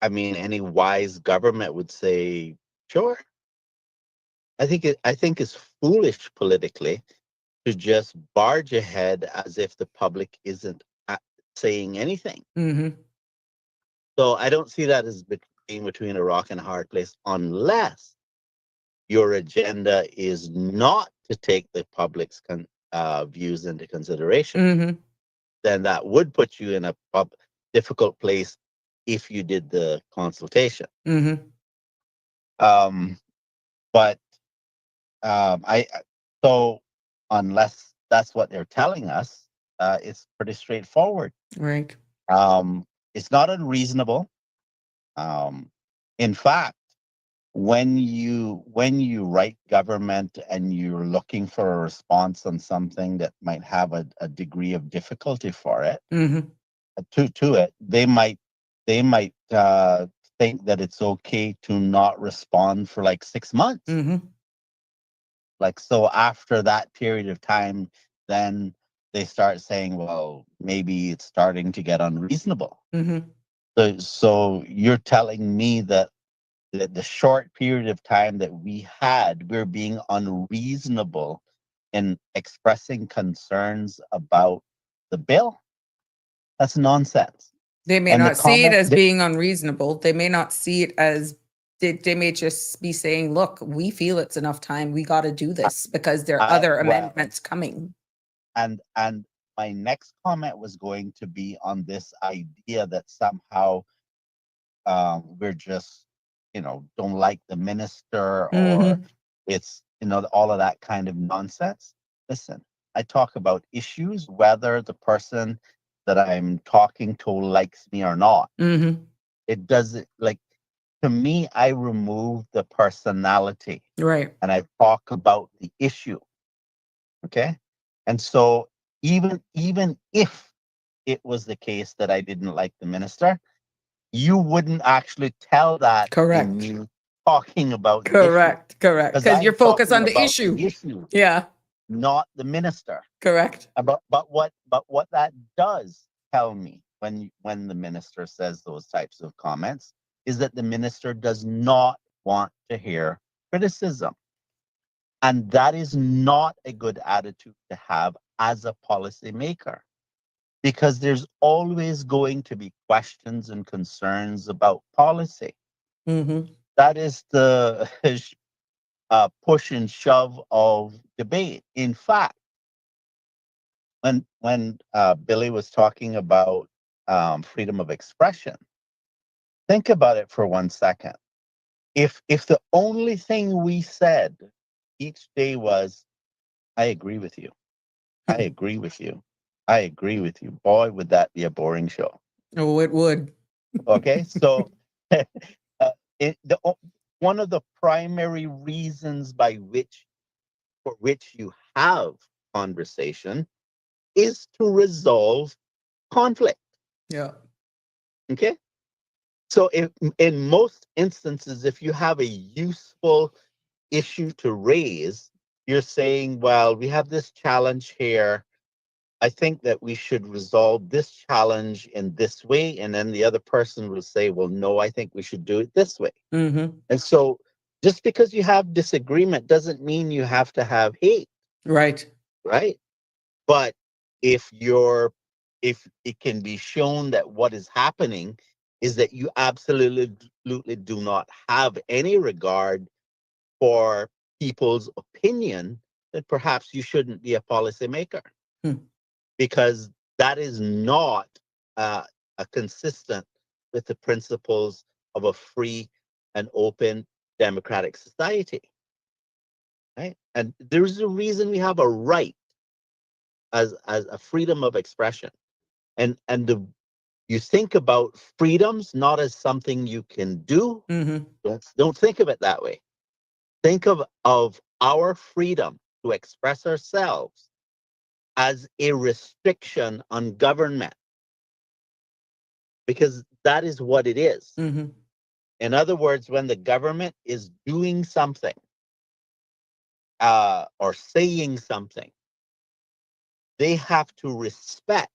Speaker 5: any wise government would say, sure. I think it's foolish politically to just barge ahead as if the public isn't saying anything.
Speaker 2: Mm-hmm.
Speaker 5: So I don't see that as being between a rock and a hard place, unless your agenda is not to take the public's views into consideration.
Speaker 2: Mm-hmm.
Speaker 5: then that would put you in a difficult place if you did the consultation.
Speaker 2: Mm-hmm.
Speaker 5: But so unless that's what they're telling us, it's pretty straightforward.
Speaker 2: Right.
Speaker 5: It's not unreasonable. In fact, when you write government and you're looking for a response on something that might have a degree of difficulty for it,
Speaker 2: Mm-hmm.
Speaker 5: to it, they might think that it's okay to not respond for like 6 months.
Speaker 2: Mm-hmm.
Speaker 5: Like, so after that period of time, then they start saying, well, maybe it's starting to get unreasonable.
Speaker 2: Mm-hmm.
Speaker 5: So you're telling me that the short period of time that we're being unreasonable in expressing concerns about the bill? That's nonsense.
Speaker 2: They may
Speaker 5: And the
Speaker 2: not see it
Speaker 5: comment,
Speaker 2: as being unreasonable. They may not see it as they may just be saying, look, we feel it's enough time. We got to do this because there are other amendments coming.
Speaker 5: And my next comment was going to be on this idea that somehow we're just, don't like the minister, or
Speaker 2: Mm-hmm.
Speaker 5: it's, all of that kind of nonsense. Listen, I talk about issues, whether the person that I'm talking to likes me or not.
Speaker 2: Mm-hmm.
Speaker 5: It doesn't, like, to me, I remove the personality
Speaker 2: Right.
Speaker 5: and I talk about the issue. Okay. And so even if it was the case that I didn't like the minister, you wouldn't actually tell that in
Speaker 2: Correct.
Speaker 5: me talking about the issue.
Speaker 2: Correct.
Speaker 5: Because
Speaker 2: Because you're
Speaker 5: I'm
Speaker 2: focused on
Speaker 5: talking
Speaker 2: the
Speaker 5: about
Speaker 2: issue.
Speaker 5: the issue,
Speaker 2: Yeah.
Speaker 5: not the minister.
Speaker 2: Correct.
Speaker 5: But what that does tell me when the minister says those types of comments is that the minister does not want to hear criticism. And that is not a good attitude to have as a policymaker, because there's always going to be questions and concerns about policy.
Speaker 2: Mm-hmm.
Speaker 5: That is the push and shove of debate. In fact, when Billy was talking about freedom of expression, think about it for 1 second. If the only thing we said each day was, "I agree with you," "I agree with you," "I agree with you," boy, would that be a boring show.
Speaker 2: Oh, it would.
Speaker 5: Okay, so one of the primary reasons for which you have conversation is to resolve conflict.
Speaker 2: Yeah.
Speaker 5: Okay, so in most instances, if you have a useful issue to raise, you're saying, well, we have this challenge here. I think that we should resolve this challenge in this way. And then the other person will say, well, no, I think we should do it this way.
Speaker 2: Mm-hmm.
Speaker 5: And so just because you have disagreement doesn't mean you have to have hate,
Speaker 2: Right.
Speaker 5: right? But if it can be shown that what is happening is that you absolutely do not have any regard for people's opinion, then perhaps you shouldn't be a policymaker. Because that is not a consistent with the principles of a free and open democratic society, right? And there's a reason we have a right as a freedom of expression, and you think about freedoms not as something you can do.
Speaker 2: Mm-hmm.
Speaker 5: Don't think of it that way. Think of our freedom to express ourselves as a restriction on government, because that is what it is.
Speaker 2: Mm-hmm.
Speaker 5: In other words, when the government is doing something or saying something, they have to respect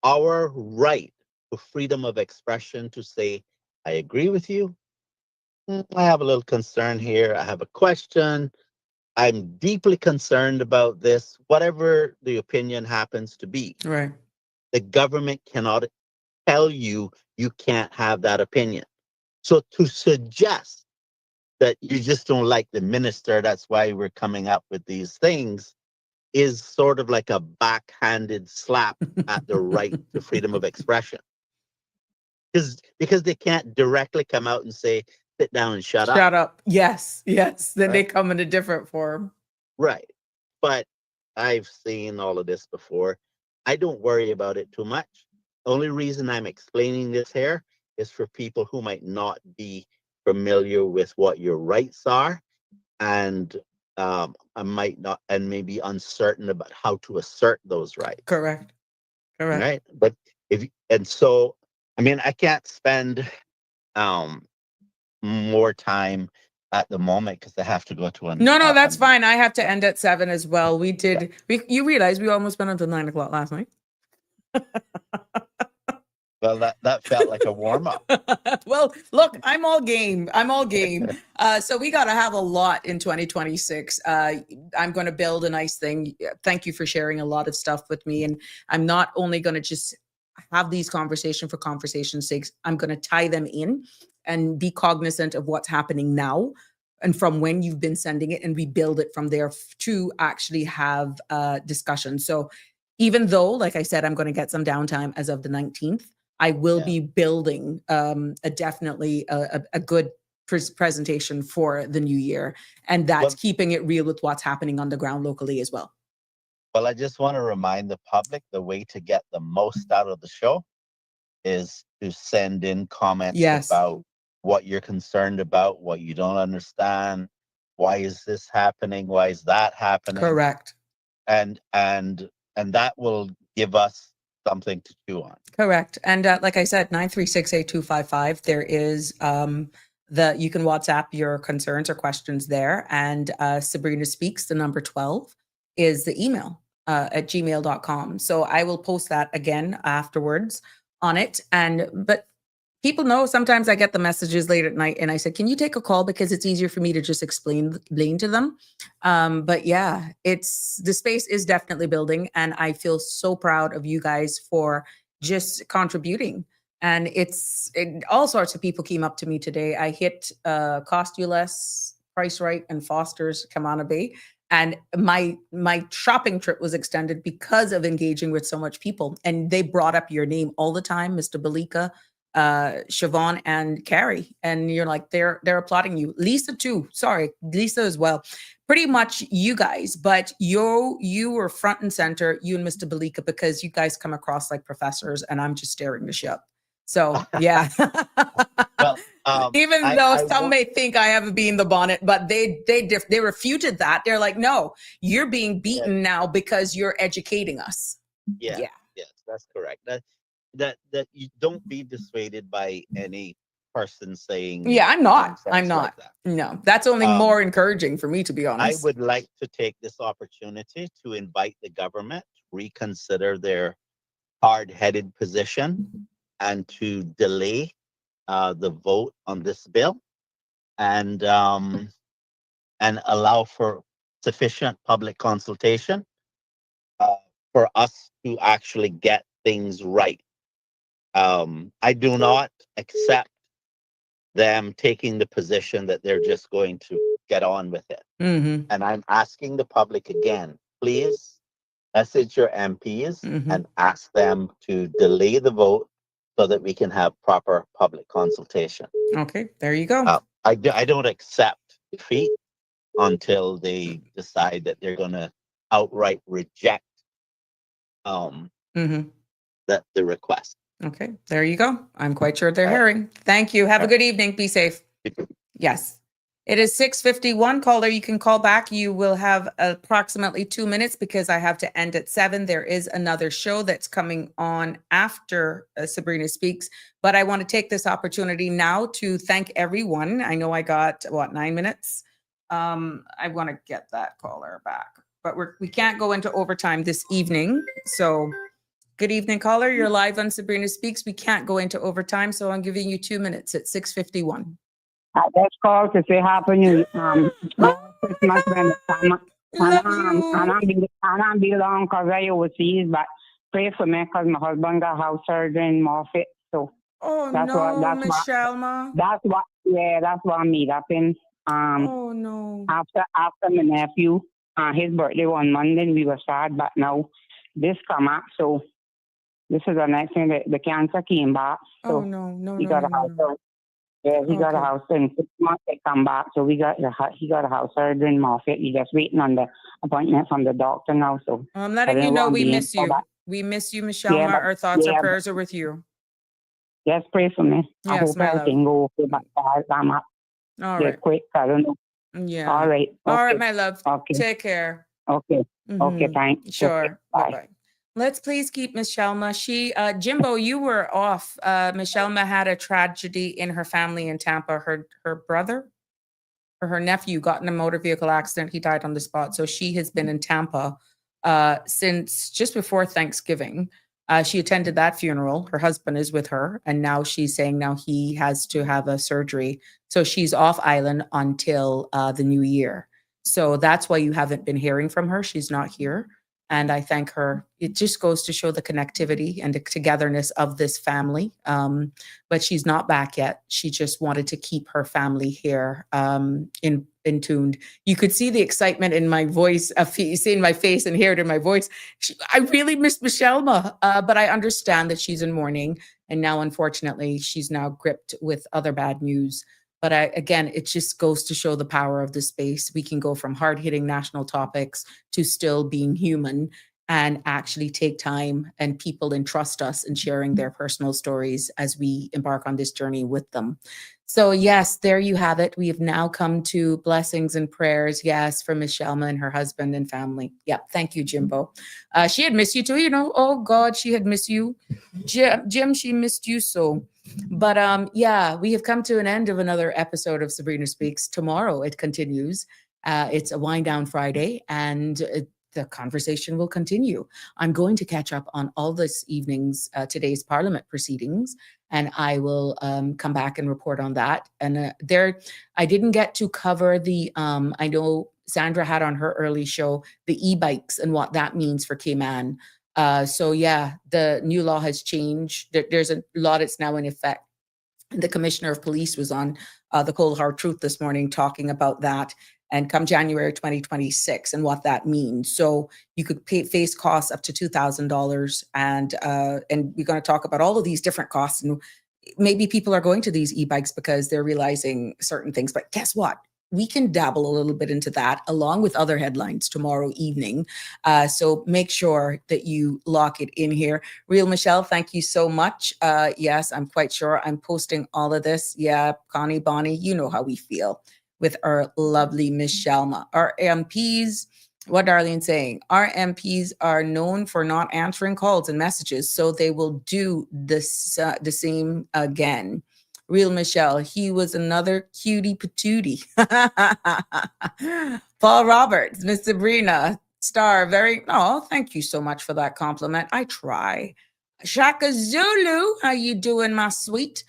Speaker 5: our right to freedom of expression to say, I agree with you. I have a little concern here. I have a question. I'm deeply concerned about this, whatever the opinion happens to be.
Speaker 2: Right.
Speaker 5: The government cannot tell you you can't have that opinion. So to suggest that you just don't like the minister, that's why we're coming up with these things, is sort of like a backhanded slap at the right to freedom of expression. Because they can't directly come out and say, sit down and shut up.
Speaker 2: Shut up. Yes, yes. Then they
Speaker 5: Right.
Speaker 2: come in a different form.
Speaker 5: Right. But I've seen all of this before. I don't worry about it too much. The only reason I'm explaining this here is for people who might not be familiar with what your rights are, and I might not, and maybe uncertain about how to assert those rights.
Speaker 2: Correct. Correct.
Speaker 5: Right. But so I mean, I can't spend more time at the moment because I have to go to
Speaker 2: No, that's fine. I have to end at 7 as well. You realize we almost went until 9 o'clock last night.
Speaker 5: Well, that felt like a warm up.
Speaker 2: Well, look, I'm all game. So we got to have a lot in 2026. I'm going to build a nice thing. Thank you for sharing a lot of stuff with me. And I'm not only going to just have these conversations for conversation's sake. I'm going to tie them in and be cognizant of what's happening now and from when you've been sending it, and we build it from there to actually have discussion. So even though, like I said, I'm going to get some downtime as of the 19th, I will be building definitely a good presentation for the new year. And that's keeping it real with what's happening on the ground locally as well.
Speaker 5: Well, I just want to remind the public the way to get the most out of the show is to send in comments about what you're concerned about, what you don't understand, why is this happening, why is that happening.
Speaker 2: Correct.
Speaker 5: And that will give us something to chew on.
Speaker 2: Correct. And like I said, 9368255, there is you can WhatsApp your concerns or questions there. And Sabrina Speaks, the number 12, is the email at gmail.com. So I will post that again afterwards on it. But people know sometimes I get the messages late at night and I said, can you take a call? Because it's easier for me to just explain to them. But yeah, the space is definitely building. And I feel so proud of you guys for just contributing. And all sorts of people came up to me today. I hit Cost You Less, Price Right, and Foster's Camana Bay. And my shopping trip was extended because of engaging with so much people. And they brought up your name all the time, Mr. Balika, Siobhan, and Carrie. And you're like, they're applauding you. Lisa too. Sorry, Lisa as well. Pretty much you guys, but you were front and center, you and Mr. Balika, because you guys come across like professors and I'm just staring the ship. So yeah.
Speaker 5: Well,
Speaker 2: even though some may think I have a bee in the bonnet, but they refuted that. They're like, no, you're being beaten now because you're educating us.
Speaker 5: Yes, that's correct. That you don't be dissuaded by any person saying.
Speaker 2: Yeah, I'm not.
Speaker 5: Like that.
Speaker 2: No, that's only more encouraging for me, to be honest.
Speaker 5: I would like to take this opportunity to invite the government to reconsider their hard-headed position and to delay the vote on this bill and allow for sufficient public consultation for us to actually get things right. I do not accept them taking the position that they're just going to get on with it.
Speaker 2: Mm-hmm.
Speaker 5: And I'm asking the public again, please message your MPs and ask them to delay the vote so that we can have proper public consultation.
Speaker 2: Okay, there you go.
Speaker 5: I don't accept defeat until they decide that they're going to outright reject the request.
Speaker 2: Okay, there you go. I'm quite sure they're hearing. Thank you. Have a good evening. Be safe. Yes. It is 6:51. Caller, you can call back. You will have approximately 2 minutes because I have to end at 7. There is another show that's coming on after Sabrina Speaks. But I want to take this opportunity now to thank everyone. I know I got, 9 minutes? I want to get that caller back. But we can't go into overtime this evening. So good evening, caller. You're live on Sabrina Speaks. We can't go into overtime, so I'm giving you 2 minutes at 6:51.
Speaker 6: I just called to say happy New Christmas when I'm be long because I overseas, but pray for me because my husband got house surgery in Moffat. So
Speaker 2: that's Miss Shalma.
Speaker 6: That's what I meet up in
Speaker 2: oh no.
Speaker 6: after my nephew. His birthday on Monday, and we were sad, but now this come up, so this is the next thing. The cancer came back, so
Speaker 2: Oh no,
Speaker 6: he
Speaker 2: no,
Speaker 6: got
Speaker 2: no,
Speaker 6: a
Speaker 2: no,
Speaker 6: house.
Speaker 2: no.
Speaker 6: Yeah, he got a
Speaker 2: Okay.
Speaker 6: house in 6 months. They come back, so he got a house surgery in Moffat. He's just waiting on the appointment from the doctor now. So
Speaker 2: I'm
Speaker 6: I
Speaker 2: letting you
Speaker 6: didn't
Speaker 2: know
Speaker 6: want to
Speaker 2: we
Speaker 6: be in
Speaker 2: miss
Speaker 6: for
Speaker 2: you.
Speaker 6: that.
Speaker 2: We miss you, Michelle.
Speaker 6: Yeah, but
Speaker 2: Our thoughts, our
Speaker 6: yeah,
Speaker 2: prayers are with you.
Speaker 6: just pray for me. I
Speaker 2: Yes,
Speaker 6: hope
Speaker 2: my love.
Speaker 6: everything go okay, but I'm up
Speaker 2: All
Speaker 6: get
Speaker 2: right.
Speaker 6: quick. I don't know.
Speaker 2: Yeah.
Speaker 6: All right.
Speaker 2: All right,
Speaker 6: Okay.
Speaker 2: my love.
Speaker 6: Okay.
Speaker 2: Take care.
Speaker 6: Okay. Okay.
Speaker 2: Mm-hmm.
Speaker 6: Thanks.
Speaker 2: Sure.
Speaker 6: Okay. Bye.
Speaker 2: Bye-bye. Let's please keep Miss Shelma. Jimbo, you were off. Miss Shelma had a tragedy in her family in Tampa. Her brother or her nephew got in a motor vehicle accident. He died on the spot. So she has been in Tampa since just before Thanksgiving. She attended that funeral. Her husband is with her, and now she's saying now he has to have a surgery. So she's off island until the new year. So that's why you haven't been hearing from her. She's not here. And I thank her. It just goes to show the connectivity and the togetherness of this family. But she's not back yet. She just wanted to keep her family here in tuned. You could see the excitement in my voice, see in my face and hear it in my voice. I really miss Michelma, but I understand that she's in mourning. And now, unfortunately, she's now gripped with other bad news. But again, it just goes to show the power of the space. We can go from hard-hitting national topics to still being human and actually take time, and people entrust us in sharing their personal stories as we embark on this journey with them. So yes, there you have it. We have now come to blessings and prayers. Yes, for Miss Shelma and her husband and family. Yep. Thank you, Jimbo. She had missed you too, you know. Oh God, she had missed you. Jim, she missed you so. But yeah, we have come to an end of another episode of Sabrina Speaks. Tomorrow it continues. It's a wind down Friday, and the conversation will continue. I'm going to catch up on all this evening's today's Parliament proceedings, and I will come back and report on that. And I didn't get to cover the. I know Sandra had on her early show the e-bikes and what that means for Cayman. So yeah, the new law has changed. There's a law that's now in effect. The Commissioner of Police was on the Cold Hard Truth this morning talking about that, and come January 2026 and what that means. So you could face costs up to $2,000, and we're going to talk about all of these different costs. And maybe people are going to these e-bikes because they're realizing certain things. But guess what? We can dabble a little bit into that along with other headlines tomorrow evening. So make sure that you lock it in here. Real Michelle, thank you so much. Yes, I'm quite sure I'm posting all of this. Yeah, Connie, Bonnie, you know how we feel with our lovely Miss Shelma. Our MPs, what Darlene saying? Our MPs are known for not answering calls and messages, so they will do this the same again. Real Michelle, he was another cutie patootie. Paul Roberts, Miss Sabrina, star, thank you so much for that compliment. I try. Shaka Zulu, how you doing, my sweet?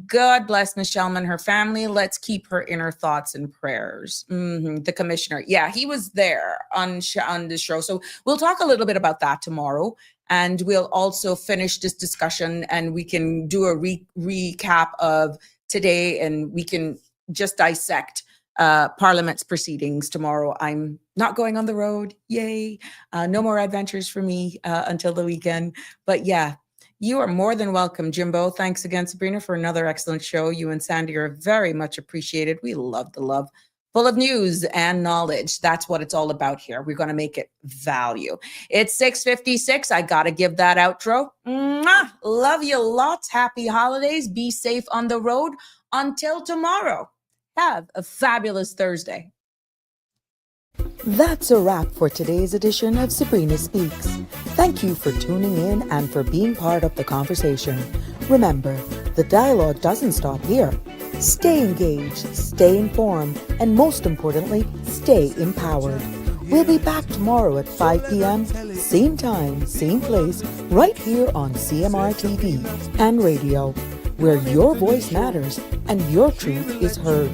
Speaker 2: God bless Michelle and her family. Let's keep her in her thoughts and prayers. The commissioner. Yeah, he was there on the show. So we'll talk a little bit about that tomorrow. And we'll also finish this discussion, and we can do a recap of today, and we can just dissect Parliament's proceedings tomorrow. I'm not going on the road. Yay. No more adventures for me until the weekend. But yeah, you are more than welcome, Jimbo. Thanks again, Sabrina, for another excellent show. You and Sandy are very much appreciated. We love the love. Full of news and knowledge. That's what it's all about here. We're going to make it value. It's 6:56. I got to give that outro. Mwah! Love you lots. Happy holidays. Be safe on the road. Until tomorrow, have a fabulous Thursday.
Speaker 7: That's a wrap for today's edition of Sabrina Speaks. Thank you for tuning in and for being part of the conversation. Remember, the dialogue doesn't stop here. Stay engaged, stay informed, and most importantly, stay empowered. We'll be back tomorrow at 5 p.m., same time, same place, right here on CMR TV and radio, where your voice matters and your truth is heard.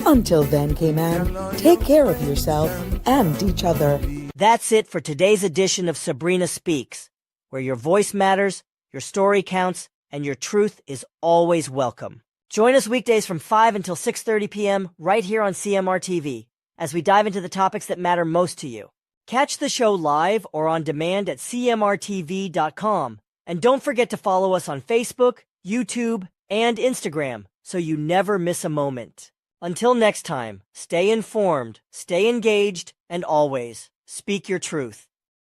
Speaker 7: Until then, Cayman, take care of yourself and each other.
Speaker 8: That's it for today's edition of Sabrina Speaks, where your voice matters, your story counts, and your truth is always welcome. Join us weekdays from 5 until 6:30 p.m. right here on CMR TV. as we dive into the topics that matter most to you. Catch the show live or on demand at cmrtv.com. And don't forget to follow us on Facebook, YouTube, and Instagram so you never miss a moment. Until next time, stay informed, stay engaged, and always speak your truth.